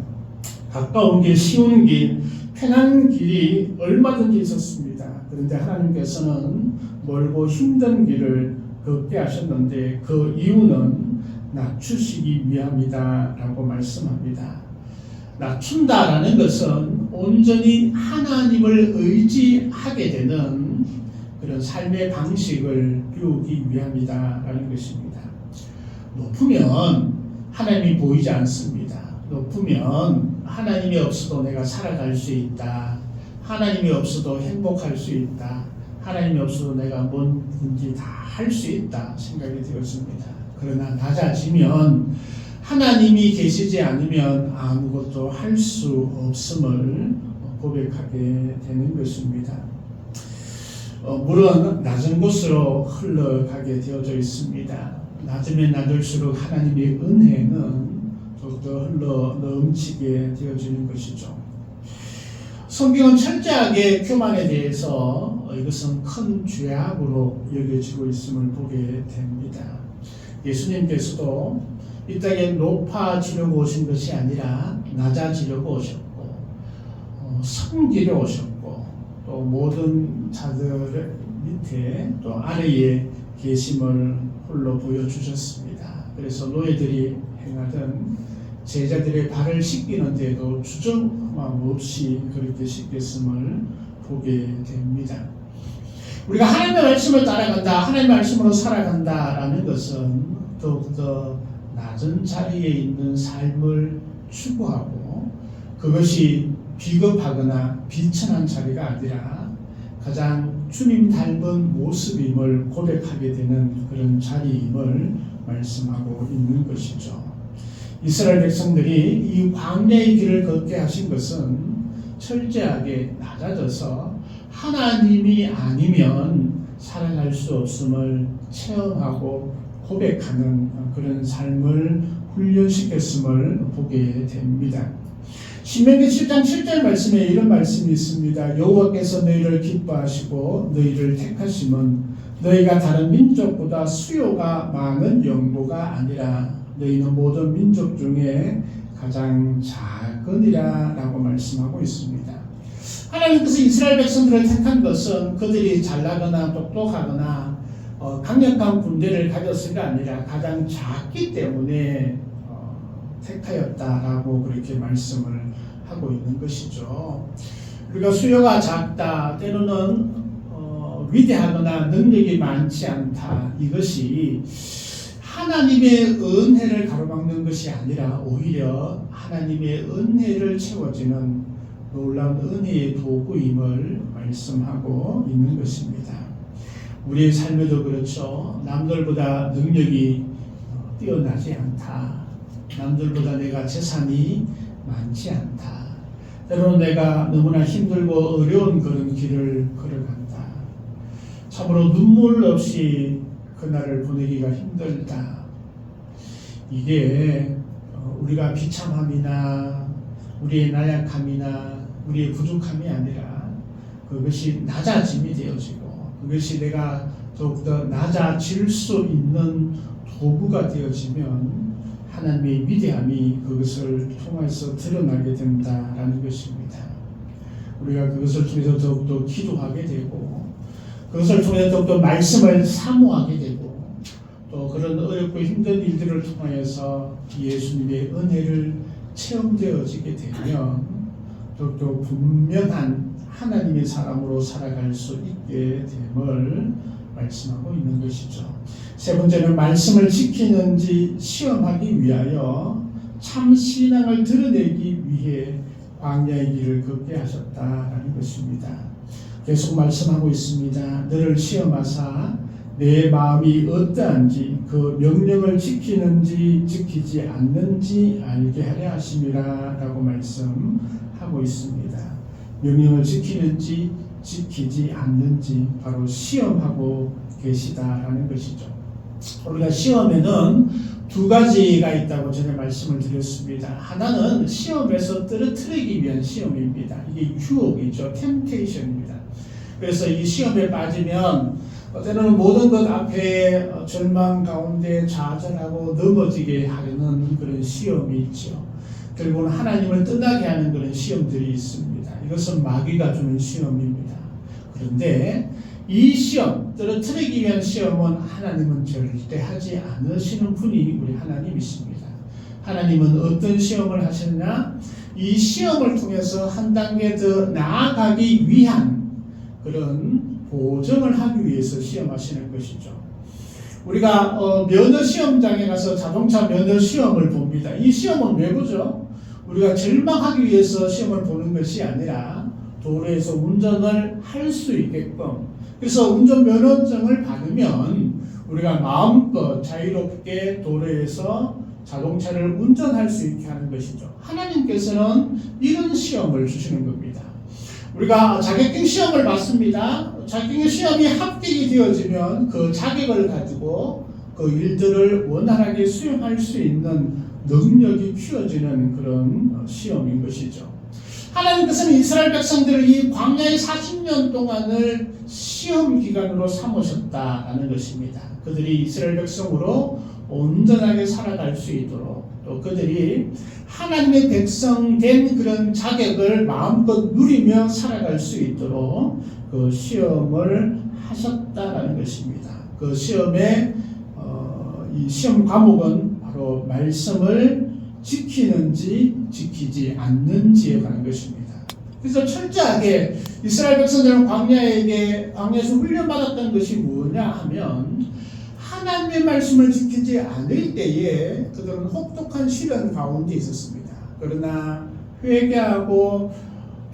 가까운 길, 쉬운 길, 편한 길이 얼마든지 있었습니다. 그런데 하나님께서는 멀고 힘든 길을 걷게 하셨는데 그 이유는 낮추시기 위함이다라고 말씀합니다. 낮춘다라는 것은 온전히 하나님을 의지하게 되는 그런 삶의 방식을 배우기 위함이다라는 것입니다. 높으면 하나님이 보이지 않습니다. 높으면 하나님이 없어도 내가 살아갈 수 있다. 하나님이 없어도 행복할 수 있다. 하나님이 없어도 내가 뭐든지 다 할 수 있다 생각이 되었습니다. 그러나 낮아지면 하나님이 계시지 않으면 아무것도 할 수 없음을 고백하게 되는 것입니다. 물은 낮은 곳으로 흘러가게 되어져 있습니다. 낮으면 낮을수록 하나님의 은혜는 더욱더 흘러 넘치게 되어지는 것이죠. 성경은 철저하게 교만에 대해서 이것은 큰 죄악으로 여겨지고 있음을 보게 됩니다. 예수님께서도 이 땅에 높아지려고 오신 것이 아니라 낮아지려고 오셨고 섬기려 오셨고 또 모든 자들의 밑에 또 아래에 계심을 홀로 보여주셨습니다. 그래서 노예들이 행하던 제자들의 발을 씻기는 데도 주저함 없이 그렇게 씻겼음을 보게 됩니다. 우리가 하나님의 말씀을 따라간다, 하나님의 말씀으로 살아간다라는 것은 더욱더 낮은 자리에 있는 삶을 추구하고 그것이 비겁하거나 비천한 자리가 아니라 가장 주님 닮은 모습임을 고백하게 되는 그런 자리임을 말씀하고 있는 것이죠. 이스라엘 백성들이 이 광야의 길을 걷게 하신 것은 철저하게 낮아져서 하나님이 아니면 살아갈 수 없음을 체험하고 고백하는 그런 삶을 훈련시켰음을 보게 됩니다. 신명기 7장 7절 말씀에 이런 말씀이 있습니다. 여호와께서 너희를 기뻐하시고 너희를 택하심은 너희가 다른 민족보다 수요가 많은 영보가 아니라 너희는 모든 민족 중에 가장 작으니라 라고 말씀하고 있습니다. 하나님께서 이스라엘 백성들을 택한 것은 그들이 잘나거나 똑똑하거나 강력한 군대를 가졌을가 아니라 가장 작기 때문에 택하였다라고 그렇게 말씀을 하고 있는 것이죠. 우리가 수요가 작다, 때로는 위대하거나 능력이 많지 않다, 이것이 하나님의 은혜를 가로막는 것이 아니라 오히려 하나님의 은혜를 채워지는 놀라운 은혜의 도구임을 말씀하고 있는 것입니다. 우리의 삶에도 그렇죠. 남들보다 능력이 뛰어나지 않다. 남들보다 내가 재산이 많지 않다. 때로는 내가 너무나 힘들고 어려운 그런 길을 걸어간다. 참으로 눈물 없이 그날을 보내기가 힘들다. 이게 우리가 비참함이나 우리의 나약함이나 우리의 부족함이 아니라 그것이 낮아짐이 되어지고 그것이 내가 더욱더 낮아질 수 있는 도구가 되어지면 하나님의 위대함이 그것을 통해서 드러나게 된다라는 것입니다. 우리가 그것을 통해서 더욱더 기도하게 되고 그것을 통해 더욱더 말씀을 사모하게 되고 또 그런 어렵고 힘든 일들을 통하여서 예수님의 은혜를 체험되어지게 되면 더욱더 분명한 하나님의 사람으로 살아갈 수 있게 됨을 말씀하고 있는 것이죠. 세 번째는 말씀을 지키는지 시험하기 위하여 참 신앙을 드러내기 위해 광야의 길을 걷게 하셨다라는 것입니다. 계속 말씀하고 있습니다. 너를 시험하사 내 마음이 어떠한지 그 명령을 지키는지 지키지 않는지 알게 하려 하심이라 라고 말씀하고 있습니다. 명령을 지키는지 지키지 않는지 바로 시험하고 계시다라는 것이죠. 우리가 시험에는 두 가지가 있다고 전에 말씀을 드렸습니다. 하나는 시험에서 떨어뜨리기 위한 시험입니다. 이게 유혹이죠. 템테이션입니다. 그래서 이 시험에 빠지면 때로는 모든 것 앞에 절망 가운데 좌절하고 넘어지게 하려는 그런 시험이 있죠. 결국은 하나님을 떠나게 하는 그런 시험들이 있습니다. 이것은 마귀가 주는 시험입니다. 그런데 이 시험, 떨어뜨리기 위한 시험은 하나님은 절대 하지 않으시는 분이 우리 하나님이십니다. 하나님은 어떤 시험을 하시느냐? 이 시험을 통해서 한 단계 더 나아가기 위한 그런 보정을 하기 위해서 시험하시는 것이죠. 우리가 면허 시험장에 가서 자동차 면허 시험을 봅니다. 이 시험은 왜 보죠? 우리가 절망하기 위해서 시험을 보는 것이 아니라 도로에서 운전을 할 수 있게끔, 그래서 운전면허증을 받으면 우리가 마음껏 자유롭게 도로에서 자동차를 운전할 수 있게 하는 것이죠. 하나님께서는 이런 시험을 주시는 겁니다. 우리가 자격증 시험을 받습니다. 자격증 시험이 합격이 되어지면 그 자격을 가지고 그 일들을 원활하게 수행할 수 있는 능력이 키워지는 그런 시험인 것이죠. 하나님께서는 이스라엘 백성들을 이 광야의 40년 동안을 시험 기간으로 삼으셨다라는 것입니다. 그들이 이스라엘 백성으로 온전하게 살아갈 수 있도록 또 그들이 하나님의 백성 된 그런 자격을 마음껏 누리며 살아갈 수 있도록 그 시험을 하셨다라는 것입니다. 그 시험의 이 시험 과목은 바로 말씀을 지키는지 지키지 않는지에 관한 것입니다. 그래서 철저하게 이스라엘 백성들은 광야에서 훈련받았던 것이 뭐냐 하면 하나님의 말씀을 지키지 않을 때에 그들은 혹독한 시련 가운데 있었습니다. 그러나 회개하고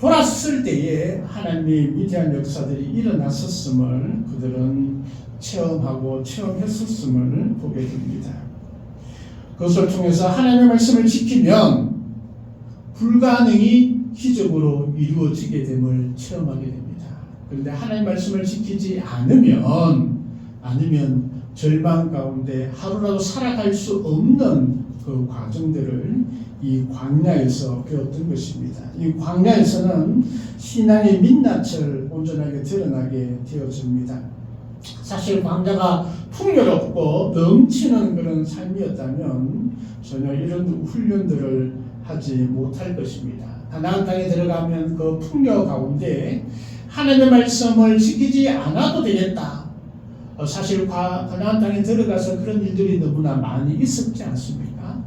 돌았을 때에 하나님의 위대한 역사들이 일어났었음을 그들은 체험했었음을 보게 됩니다. 그것을 통해서 하나님의 말씀을 지키면 불가능이 기적으로 이루어지게 됨을 체험하게 됩니다. 그런데 하나님의 말씀을 지키지 않으면 절망 가운데 하루라도 살아갈 수 없는 그 과정들을 이 광야에서 배웠던 것입니다. 이 광야에서는 신앙의 민낯을 온전하게 드러나게 되어집니다. 사실 광야가 풍요롭고 넘치는 그런 삶이었다면 전혀 이런 훈련들을 하지 못할 것입니다. 가나안 땅에 들어가면 그 풍요 가운데 하나님의 말씀을 지키지 않아도 되겠다. 사실 가나안 땅에 들어가서 그런 일들이 너무나 많이 있었지 않습니까?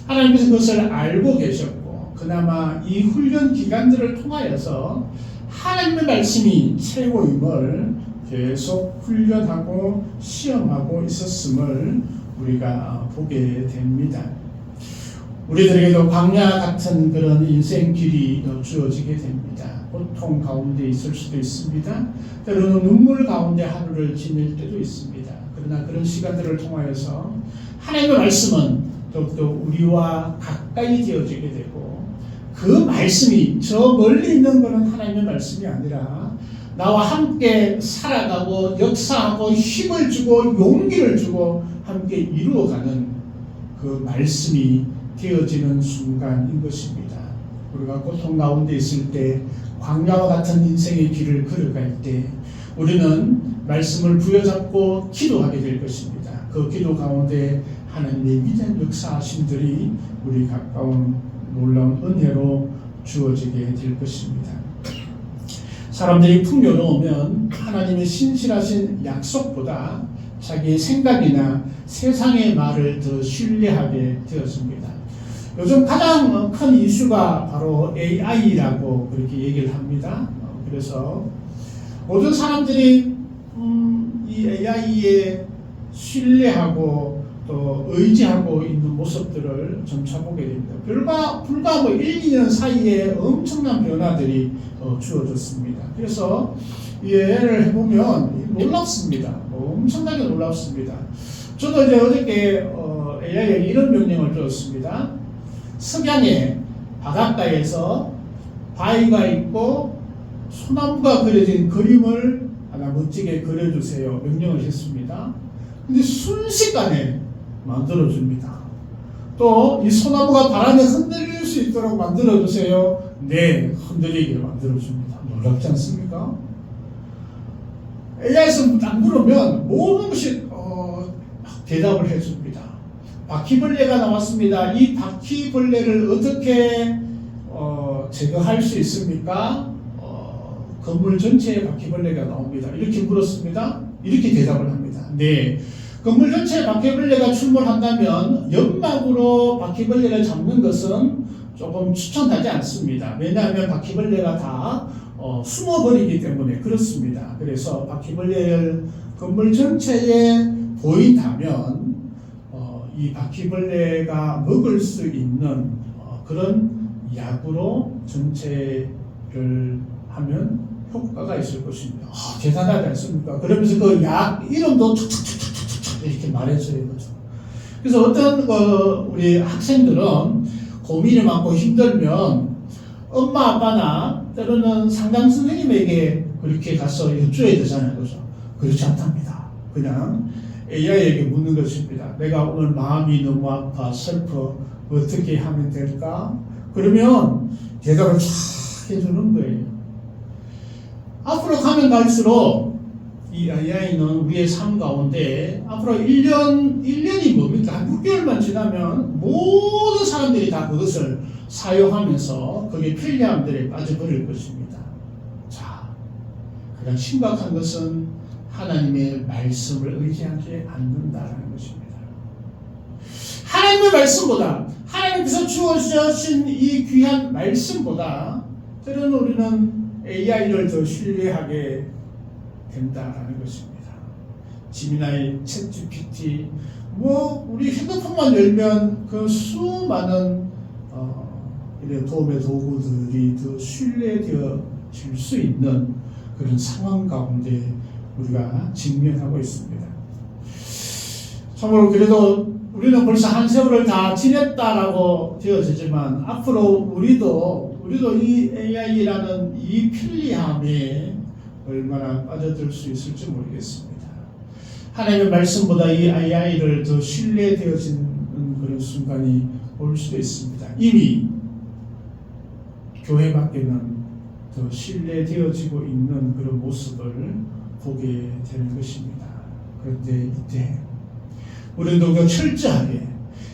하나님께서 그것을 알고 계셨고 그나마 이 훈련 기간들을 통하여서 하나님의 말씀이 최고임을 계속 훈련하고 시험하고 있었음을 우리가 보게 됩니다. 우리들에게도 광야 같은 그런 인생길이 주어지게 됩니다. 고통 가운데 있을 수도 있습니다. 때로는 눈물 가운데 하루를 지낼 때도 있습니다. 그러나 그런 시간들을 통하여서 하나님의 말씀은 더욱더 우리와 가까이 되어지게 되고 그 말씀이 저 멀리 있는 것은 하나님의 말씀이 아니라 나와 함께 살아가고 역사하고 힘을 주고 용기를 주고 함께 이루어가는 그 말씀이 되어지는 순간인 것입니다. 우리가 고통 가운데 있을 때 광야와 같은 인생의 길을 걸어갈 때 우리는 말씀을 부여잡고 기도하게 될 것입니다. 그 기도 가운데 하나님의 위대한 역사하심들이 우리 가까운 놀라운 은혜로 주어지게 될 것입니다. 사람들이 풍요로우면 하나님의 신실하신 약속보다 자기의 생각이나 세상의 말을 더 신뢰하게 되었습니다. 요즘 가장 큰 이슈가 바로 AI라고 그렇게 얘기를 합니다. 그래서 모든 사람들이 이 AI에 신뢰하고 또 의지하고 있는 모습들을 점차 보게 됩니다. 불과 1, 2년 사이에 엄청난 변화들이 주어졌습니다. 그래서 이 AI를 해보면 놀랍습니다. 엄청나게 놀랍습니다. 저도 이제 어저께 AI에게 이런 명령을 주었습니다. 석양에 바닷가에서 바위가 있고 소나무가 그려진 그림을 하나 멋지게 그려주세요. 명령을 했습니다. 근데 순식간에 만들어줍니다. 또 이 소나무가 바람에 흔들릴 수 있도록 만들어주세요. 네, 흔들리게 만들어줍니다. 놀랍지 않습니까? AI에서 딱 물으면 모든 것이 대답을 해줍니다. 바퀴벌레가 나왔습니다. 이 바퀴벌레를 어떻게 제거할 수 있습니까? 건물 전체에 바퀴벌레가 나옵니다. 이렇게 물었습니다. 이렇게 대답을 합니다. 네, 건물 전체에 바퀴벌레가 출몰한다면 연막으로 바퀴벌레를 잡는 것은 조금 추천하지 않습니다. 왜냐하면 바퀴벌레가 다 숨어버리기 때문에 그렇습니다. 그래서 바퀴벌레를 건물 전체에 보인다면 이 바퀴벌레가 먹을 수 있는 그런 약으로 전체를 하면 효과가 있을 것입니다. 대단하지 않습니까? 그러면서 그 약 이름도 툭툭툭툭툭 이렇게 말해줘요. 그래서 어떤 우리 학생들은 고민이 많고 힘들면 엄마 아빠나 때로는 상담 선생님에게 그렇게 가서 여쭈어야 되잖아요. 그죠? 그렇지 않답니다. 그냥 AI에게 묻는 것입니다. 내가 오늘 마음이 너무 아파 슬퍼 어떻게 하면 될까? 그러면 대답을 쫙 해주는 거예요. 앞으로 가면 갈수록 이 AI는 우리의 삶 가운데 앞으로 1년이 뭡니까? 한 6개월만 지나면 모든 사람들이 다 그것을 사용하면서 그게 편리함들에 빠져버릴 것입니다. 자, 가장 심각한 것은 하나님의 말씀을 의지하지 않는다라는 것입니다. 하나님의 말씀보다, 하나님께서 주어주신 이 귀한 말씀보다 때로는 우리는 AI를 더 신뢰하게 된다라는 것입니다. 지미나이, 챗GPT, 우리 핸드폰만 열면 그 수많은 이런 도움의 도구들이 더 신뢰되어질 수 있는 그런 상황 가운데 우리가 직면하고 있습니다. 참으로 그래도 우리는 벌써 한 세월을 다 지냈다라고 되어지지만 앞으로 우리도 이 AI라는 이 편리함에 얼마나 빠져들 수 있을지 모르겠습니다. 하나님의 말씀보다 이 AI를 더 신뢰되어지는 그런 순간이 올 수도 있습니다. 이미 교회 밖에는 더 신뢰되어지고 있는 그런 모습을 보게 되는 것입니다. 그런데 이때 우리는 더욱더 철저하게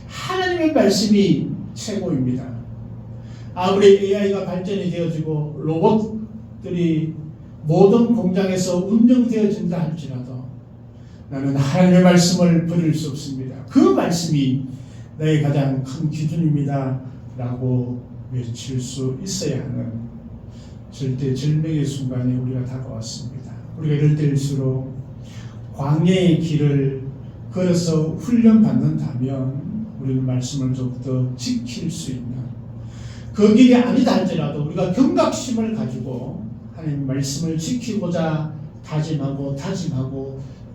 하나님의 말씀이 최고입니다. 아무리 AI가 발전이 되어지고 로봇들이 모든 공장에서 운영되어진다 할지라도 나는 하나님의 말씀을 버릴 수 없습니다. 그 말씀이 나의 가장 큰 기준입니다 라고 외칠 수 있어야 하는 절대절명의 순간에 우리가 다가왔습니다. 우리가 이럴 때일수록 광야의 길을 걸어서 훈련받는다면 우리는 말씀을 좀 더 지킬 수 있는, 그 길이 아니다 할지라도 우리가 경각심을 가지고 하나님 말씀을 지키고자 다짐하고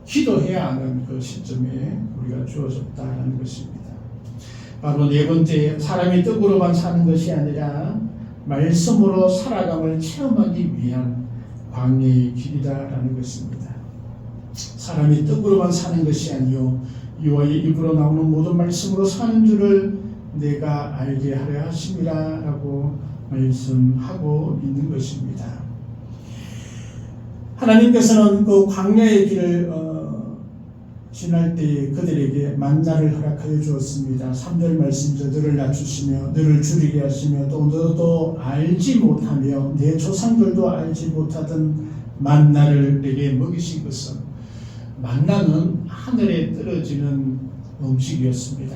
기도해야 하는 그 시점에 우리가 주어졌다는 것입니다. 바로 네 번째, 사람이 떡으로만 사는 것이 아니라 말씀으로 살아감을 체험하기 위한 광야의 길이다라는 것입니다. 사람이 떡으로만 사는 것이 아니요 여호와의 입으로 나오는 모든 말씀으로 사는 줄을 내가 알게 하려 하심이라 라고 말씀하고 있는 것입니다. 하나님께서는 그 광야의 길을 지날 때에 그들에게 만나를 허락하여 주었습니다. 3절 말씀에서 너를 낮추시며 너를 줄이게 하시며 또 너도 알지 못하며 내 조상들도 알지 못하던 만나를 내게 먹이신 것은, 만나는 하늘에 떨어지는 음식이었습니다.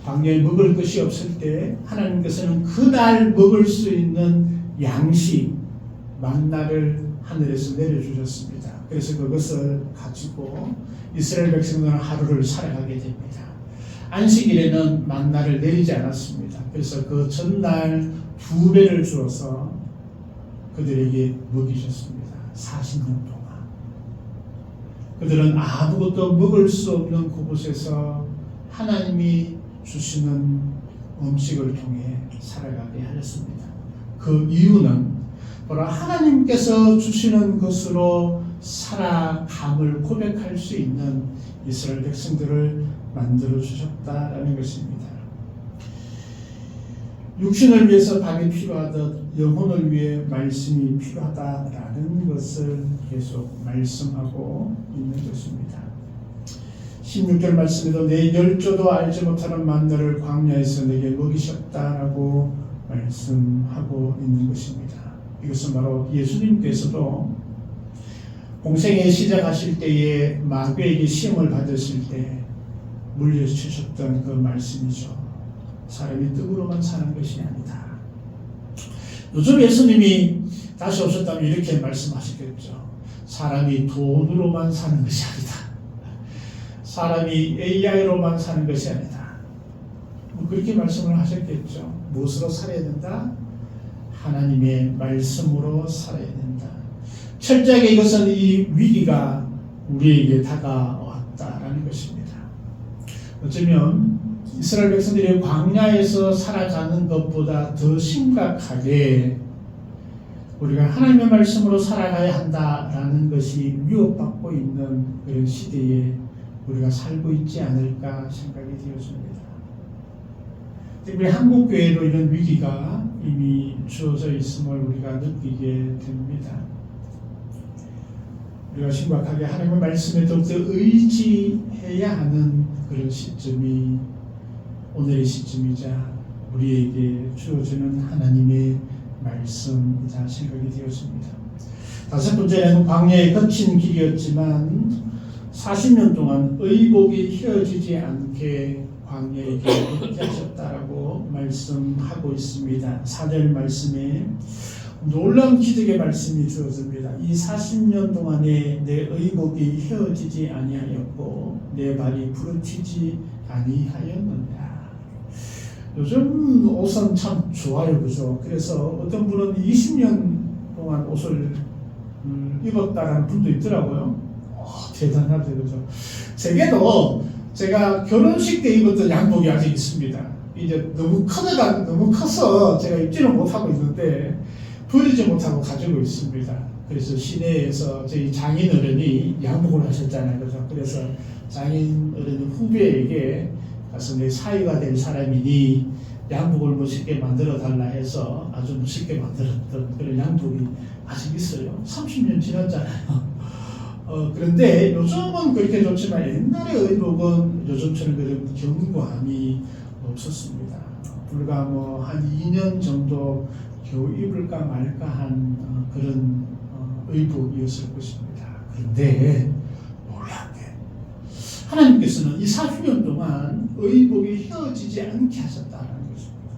광야에 먹을 것이 없을 때 하나님께서는 그날 먹을 수 있는 양식 만나를 하늘에서 내려주셨습니다. 그래서 그것을 가지고 이스라엘 백성들은 하루를 살아가게 됩니다. 안식일에는 만나를 내리지 않았습니다. 그래서 그 전날 2배를 주어서 그들에게 먹이셨습니다. 40년 동안 그들은 아무것도 먹을 수 없는 그곳에서 하나님이 주시는 음식을 통해 살아가게 하셨습니다. 그 이유는 바로 하나님께서 주시는 것으로 살아감을 고백할 수 있는 이스라엘 백성들을 만들어 주셨다라는 것입니다. 육신을 위해서 밥이 필요하듯 영혼을 위해 말씀이 필요하다라는 것을 계속 말씀하고 있는 것입니다. 16절 말씀에도 내 열조도 알지 못하는 만나를 광야에서 내게 먹이셨다라고 말씀하고 있는 것입니다. 이것은 바로 예수님께서도 공생애 시작하실 때에 마귀에게 시험을 받으실 때 물려주셨던 그 말씀이죠. 사람이 떡으로만 사는 것이 아니다. 요즘 예수님이 다시 오셨다면 이렇게 말씀하시겠죠. 사람이 돈으로만 사는 것이 아니다. 사람이 AI로만 사는 것이 아니다. 그렇게 말씀을 하셨겠죠. 무엇으로 살아야 된다? 하나님의 말씀으로 살아야 된다. 철저하게 이것은 이 위기가 우리에게 다가왔다라는 것입니다. 어쩌면 이스라엘 백성들이 광야에서 살아가는 것보다 더 심각하게 우리가 하나님의 말씀으로 살아가야 한다라는 것이 위협받고 있는 그런 시대에 우리가 살고 있지 않을까 생각이 되어집니다. 특별히 한국교회도 이런 위기가 이미 주어져 있음을 우리가 느끼게 됩니다. 우리가 심각하게 하나님의 말씀에 더욱더 의지해야 하는 그런 시점이 오늘의 시점이자 우리에게 주어지는 하나님의 말씀이다 생각이 되었습니다. 다섯 번째는 광야의 거친 길이었지만 40년 동안 의복이 휘어지지 않게 광야의 길을 걷게 하셨다라고 말씀하고 있습니다. 4절 말씀에 놀라운 기적의 말씀이 주어집니다. 이 40년 동안에 내 의복이 휘어지지 아니하였고 내 발이 부르치지 아니하였느냐. 요즘 옷은 참 좋아요, 그죠? 그래서 어떤 분은 20년 동안 옷을 입었다라는 분도 있더라고요. 대단하죠, 그죠? 제게도 제가 결혼식 때 입었던 양복이 아직 있습니다. 이제 너무 커서 제가 입지를 못하고 있는데 버리지 못하고 가지고 있습니다. 그래서 시내에서 저희 장인 어른이 양복을 하셨잖아요, 그죠? 그래서 장인 어른 후배에게 가서 내 사위가 될 사람이니 양복을 멋있게 만들어 달라 해서 아주 멋있게 만들었던 그런 양복이 아직 있어요. 30년 지났잖아요. 그런데 요즘은 그렇게 좋지만 옛날의 의복은 요즘처럼 그런 견고함이 없었습니다. 불과 한 2년 정도 겨우 입을까 말까 한 그런 의복이었을 것입니다. 그런데 놀랍게 하나님께서는 이 40년 동안 의복이 휘어지지 않게 하셨다는 것입니다.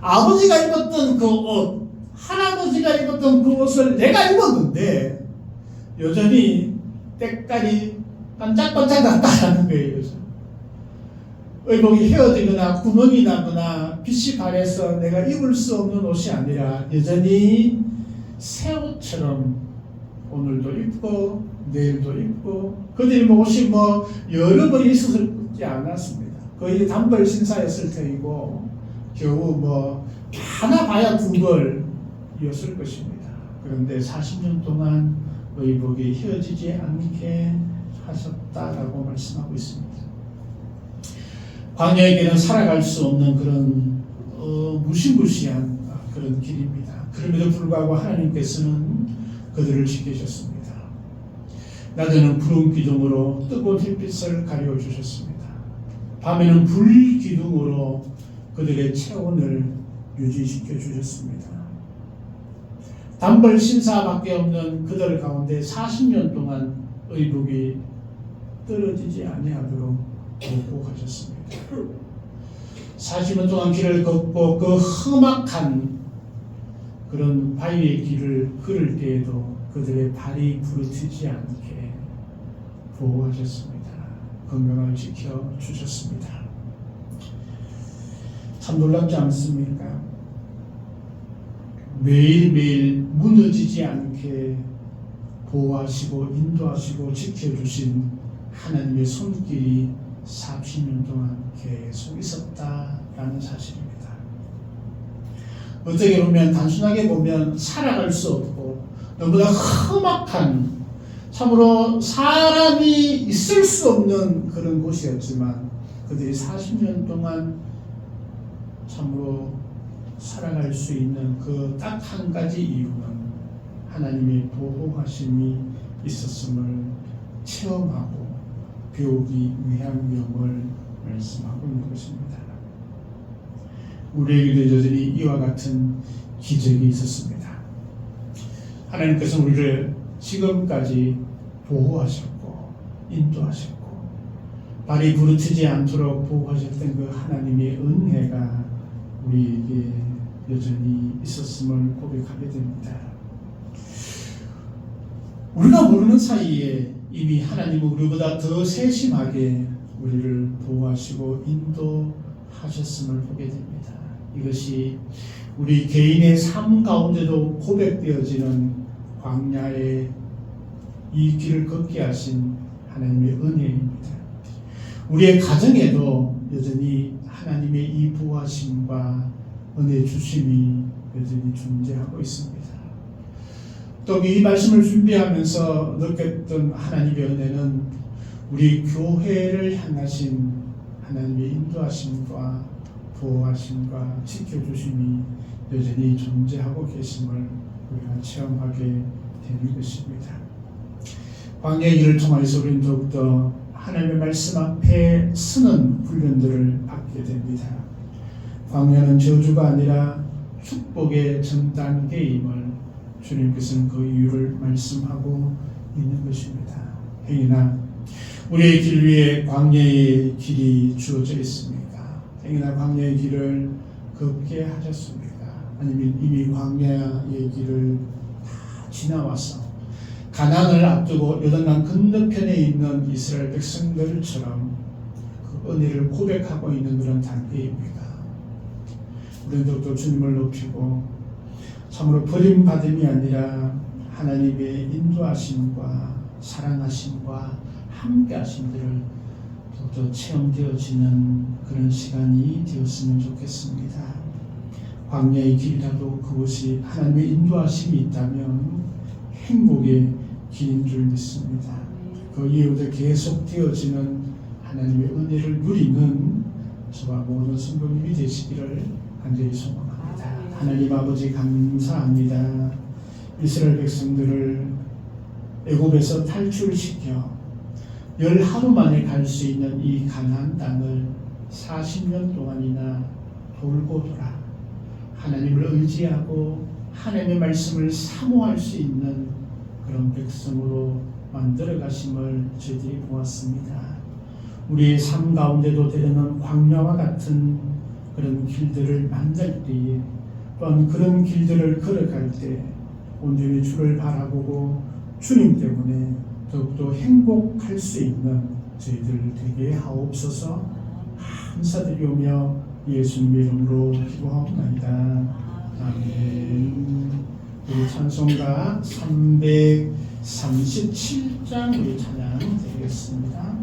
아버지가 입었던 그 옷, 할아버지가 입었던 그 옷을 내가 입었는데 여전히 때깔이 반짝반짝 났다라는 거예요. 의복이 휘어지거나 구멍이 나거나 빛이 발해서 내가 입을 수 없는 옷이 아니라 여전히 새 옷처럼 오늘도 입고 내일도 입고 그들이 옷이 여러 벌이 있었지 않았습니다. 거의 단벌 신사였을 테이고 겨우 하나 봐야 두 벌이었을 것입니다. 그런데 40년 동안 의복이 휘어지지 않게 하셨다라고 말씀하고 있습니다. 광야에게는 살아갈 수 없는 그런 무시무시한 그런 길입니다. 그럼에도 불구하고 하나님께서는 그들을 지키셨습니다. 낮에는 푸른 기둥으로 뜨거운 햇빛을 가려주셨습니다. 밤에는 불 기둥으로 그들의 체온을 유지시켜 주셨습니다. 단벌 신사밖에 없는 그들 가운데 40년 동안 의복이 떨어지지 아니하도록 보호하셨습니다. 40년 동안 길을 걷고 그 험악한 그런 바위의 길을 걸을 때에도 그들의 발이 부르치지 않게 보호하셨습니다. 건강을 지켜주셨습니다. 참 놀랍지 않습니까? 매일매일 무너지지 않게 보호하시고 인도하시고 지켜주신 하나님의 손길이 40년 동안 계속 있었다라는 사실입니다. 어떻게 보면 단순하게 보면 살아갈 수 없고 너무나 험악한 참으로 사람이 있을 수 없는 그런 곳이었지만 그들이 40년 동안 참으로 살아갈 수 있는 그 딱 한 가지 이유는 하나님의 보호하심이 있었음을 체험하고 배우기 위한 명을 말씀하고 있는 것입니다. 우리에게도 여전히 이와 같은 기적이 있었습니다. 하나님께서 우리를 지금까지 보호하셨고 인도하셨고 발이 부르치지 않도록 보호하셨던 그 하나님의 은혜가 우리에게 여전히 있었음을 고백하게 됩니다. 우리가 모르는 사이에 이미 하나님은 우리보다 더 세심하게 우리를 보호하시고 인도하셨음을 보게 됩니다. 이것이 우리 개인의 삶 가운데도 고백되어지는 광야의 이 길을 걷게 하신 하나님의 은혜입니다. 우리의 가정에도 여전히 하나님의 이 보호하심과 은혜 주심이 여전히 존재하고 있습니다. 또 이 말씀을 준비하면서 느꼈던 하나님의 은혜는 우리 교회를 향하신 하나님의 인도하심과 보호하심과 지켜주심이 여전히 존재하고 계심을 우리가 체험하게 되는 것입니다. 광야의 길을 통해서 우리는 더욱더 하나님의 말씀 앞에 서는 훈련들을 받게 됩니다. 광야는 저주가 아니라 축복의 전 단계임을 주님께서는 그 이유를 말씀하고 있는 것입니다. 행여나 우리의 길 위에 광야의 길이 주어져 있습니까? 행여나 광야의 길을 걷게 하셨습니까? 아니면 이미 광야의 길을 다 지나와서 가나안을 앞두고 요단강 건너편에 있는 이스라엘 백성들처럼 그 은혜를 고백하고 있는 그런 단계입니다. 우리는 더욱더 주님을 높이고 참으로 버림받음이 아니라 하나님의 인도하심과 사랑하심과 함께하심들을 더욱더 체험되어지는 그런 시간이 되었으면 좋겠습니다. 광야의 길이라도 그것이 하나님의 인도하심이 있다면 행복의 길인 줄 믿습니다. 그 이후에 계속되어지는 하나님의 은혜를 누리는 저와 모든 성도님이 되시기를 간절히 소망합니다. 하나님 아버지 감사합니다. 이스라엘 백성들을 애굽에서 탈출시켜 10하루 만에 갈 수 있는 이 가나안 땅을 40년 동안이나 돌고 돌아 하나님을 의지하고 하나님의 말씀을 사모할 수 있는 그런 백성으로 만들어 가심을 저희들이 보았습니다. 우리의 삶 가운데도 때로는 광야와 같은 그런 길들을 만날 때에 또한 그런 길들을 걸어갈 때 온전히 주를 바라보고 주님 때문에 더욱더 행복할 수 있는 저희들 되게 하옵소서. 감사드리오며 예수님의 이름으로 기도하옵나이다. 아멘. 우리 찬송가 337장 우리 찬양 드리겠습니다.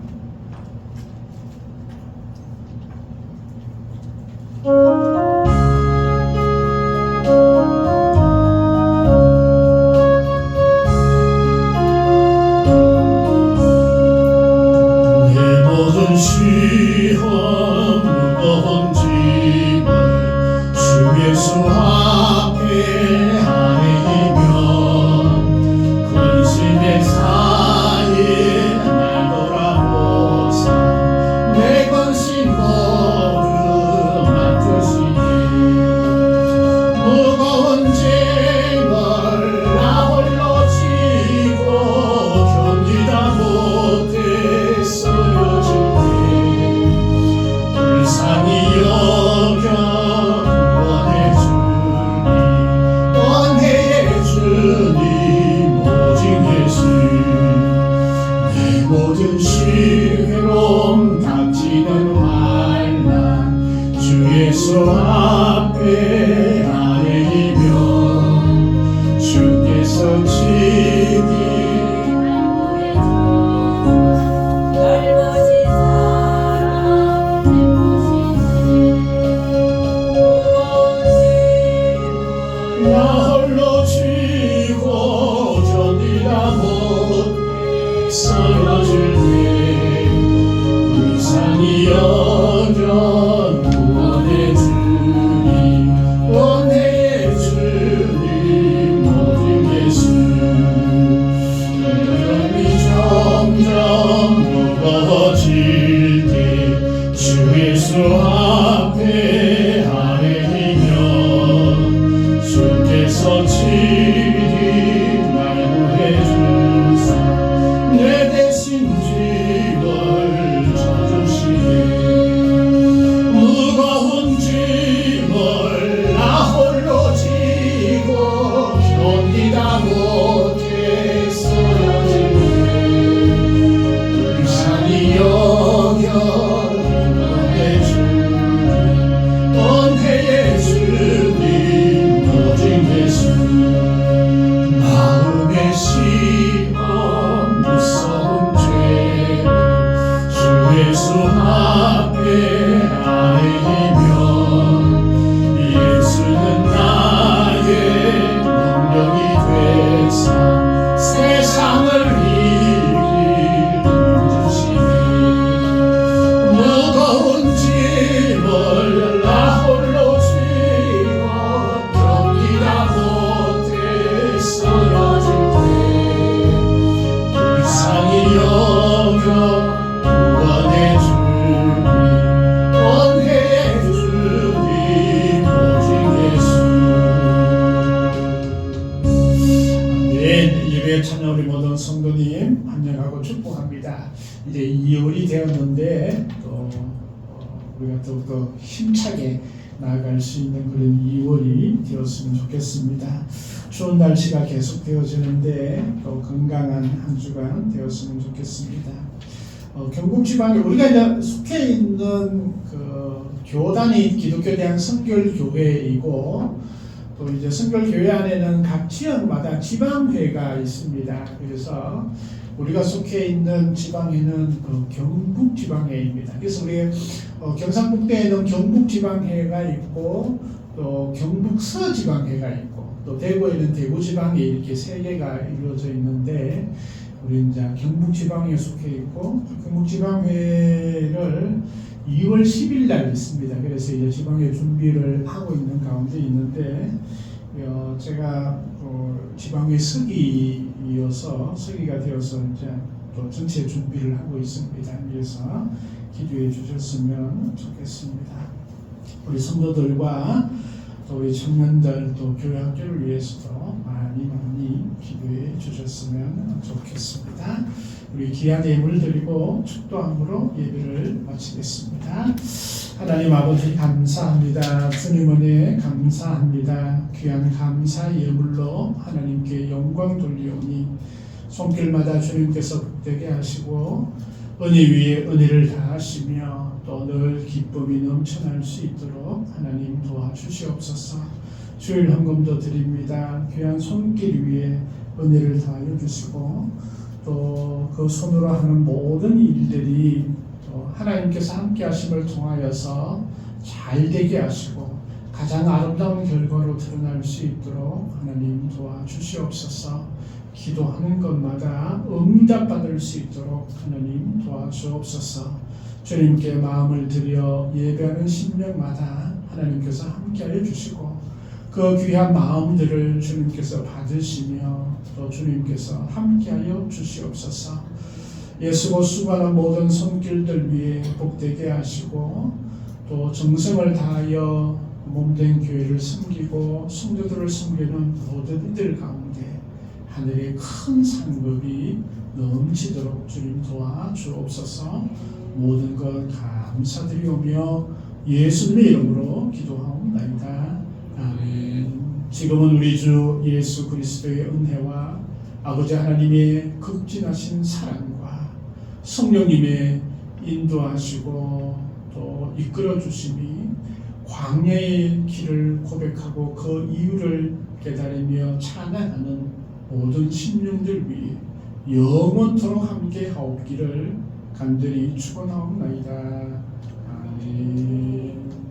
모든 시회로움 닥치는 환난 주 예수 앞에 아뢰이며 주께서 지니 넓어진 사랑 무거운 나 홀로 지고 견디다 못해 쓰러질 때 불쌍히 여겨 구원해 주니 원해 주니 모든 예수 마음이 점점 무거워질 때 주 예수 앞에 아뢰이며 주께서 친히 날 구해주사 내 대신 짐을 져주시네 무거운 짐을 나 홀로 지고 견디다 못해 쓰러지네 불쌍히 여겨 구원해 주니 기도하고 축복합니다. 이제 2월이 되었는데 또 우리가 더욱더 힘차게 나아갈 수 있는 그런 2월이 되었으면 좋겠습니다. 추운 날씨가 계속 되어지는데 또 건강한 한 주간 되었으면 좋겠습니다. 경북 지방에 우리가 이제 속해 있는 그 교단이 기독교 대학 선결교회이고 또 이제 선결교회 안에는 각 지역마다 지방회가 있습니다. 그래서 우리가 속해 있는 지방회는 경북 지방회입니다. 그래서 우리 경상북도에는 경북 지방회가 있고 또 경북서 지방회가 있고 또 대구에는 대구 지방회 이렇게 세 개가 이루어져 있는데 우리 이제 경북 지방에 속해 있고 경북 지방회를 2월 10일 날 있습니다. 그래서 이제 지방회 준비를 하고 있는 가운데 있는데 제가 지방회 서기이어서 서기가 되어서 이제 또 전체 준비를 하고 있습니다. 그래서 기도해 주셨으면 좋겠습니다. 우리 성도들과 또 우리 청년들 또 교회 학교를 위해서도 많이 기도해 주셨으면 좋겠습니다. 우리 귀한 예물 드리고 축도함으로 예배를 마치겠습니다. 하나님 아버지 감사합니다. 주님 은혜 감사합니다. 귀한 감사 예물로 하나님께 영광 돌리오니 손길마다 주님께서 복되게 하시고 은혜 위에 은혜를 다하시며 또 늘 기쁨이 넘쳐날 수 있도록 하나님 도와주시옵소서. 주일 헌금도 드립니다. 귀한 손길 위에 은혜를 다하여 주시고 또 그 손으로 하는 모든 일들이 또 하나님께서 함께 하심을 통하여서 잘 되게 하시고 가장 아름다운 결과로 드러날 수 있도록 하나님 도와주시옵소서. 기도하는 것마다 응답받을 수 있도록 하나님 도와주옵소서. 주님께 마음을 들여 예배하는 심령마다 하나님께서 함께하여 주시고 그 귀한 마음들을 주님께서 받으시며 또 주님께서 함께하여 주시옵소서. 예수고 수고하는 모든 손길들 위에 복되게 하시고 또 정성을 다하여 몸된 교회를 섬기고 성도들을 섬기는 모든 이들 가운데 하늘의 큰 상급이 넘치도록 주님 도와주옵소서. 모든 것 감사드리오며 예수님의 이름으로 기도하옵나이다. 아멘. 지금은 우리 주 예수 그리스도의 은혜와 아버지 하나님의 극진하신 사랑과 성령님의 인도하시고 또 이끌어 주심이 광야의 길을 고백하고 그 이유를 깨달으며 찬양하는 모든 심령들 위해 영원토록 함께 하옵기를 간절히 축원하옵나이다. 아멘.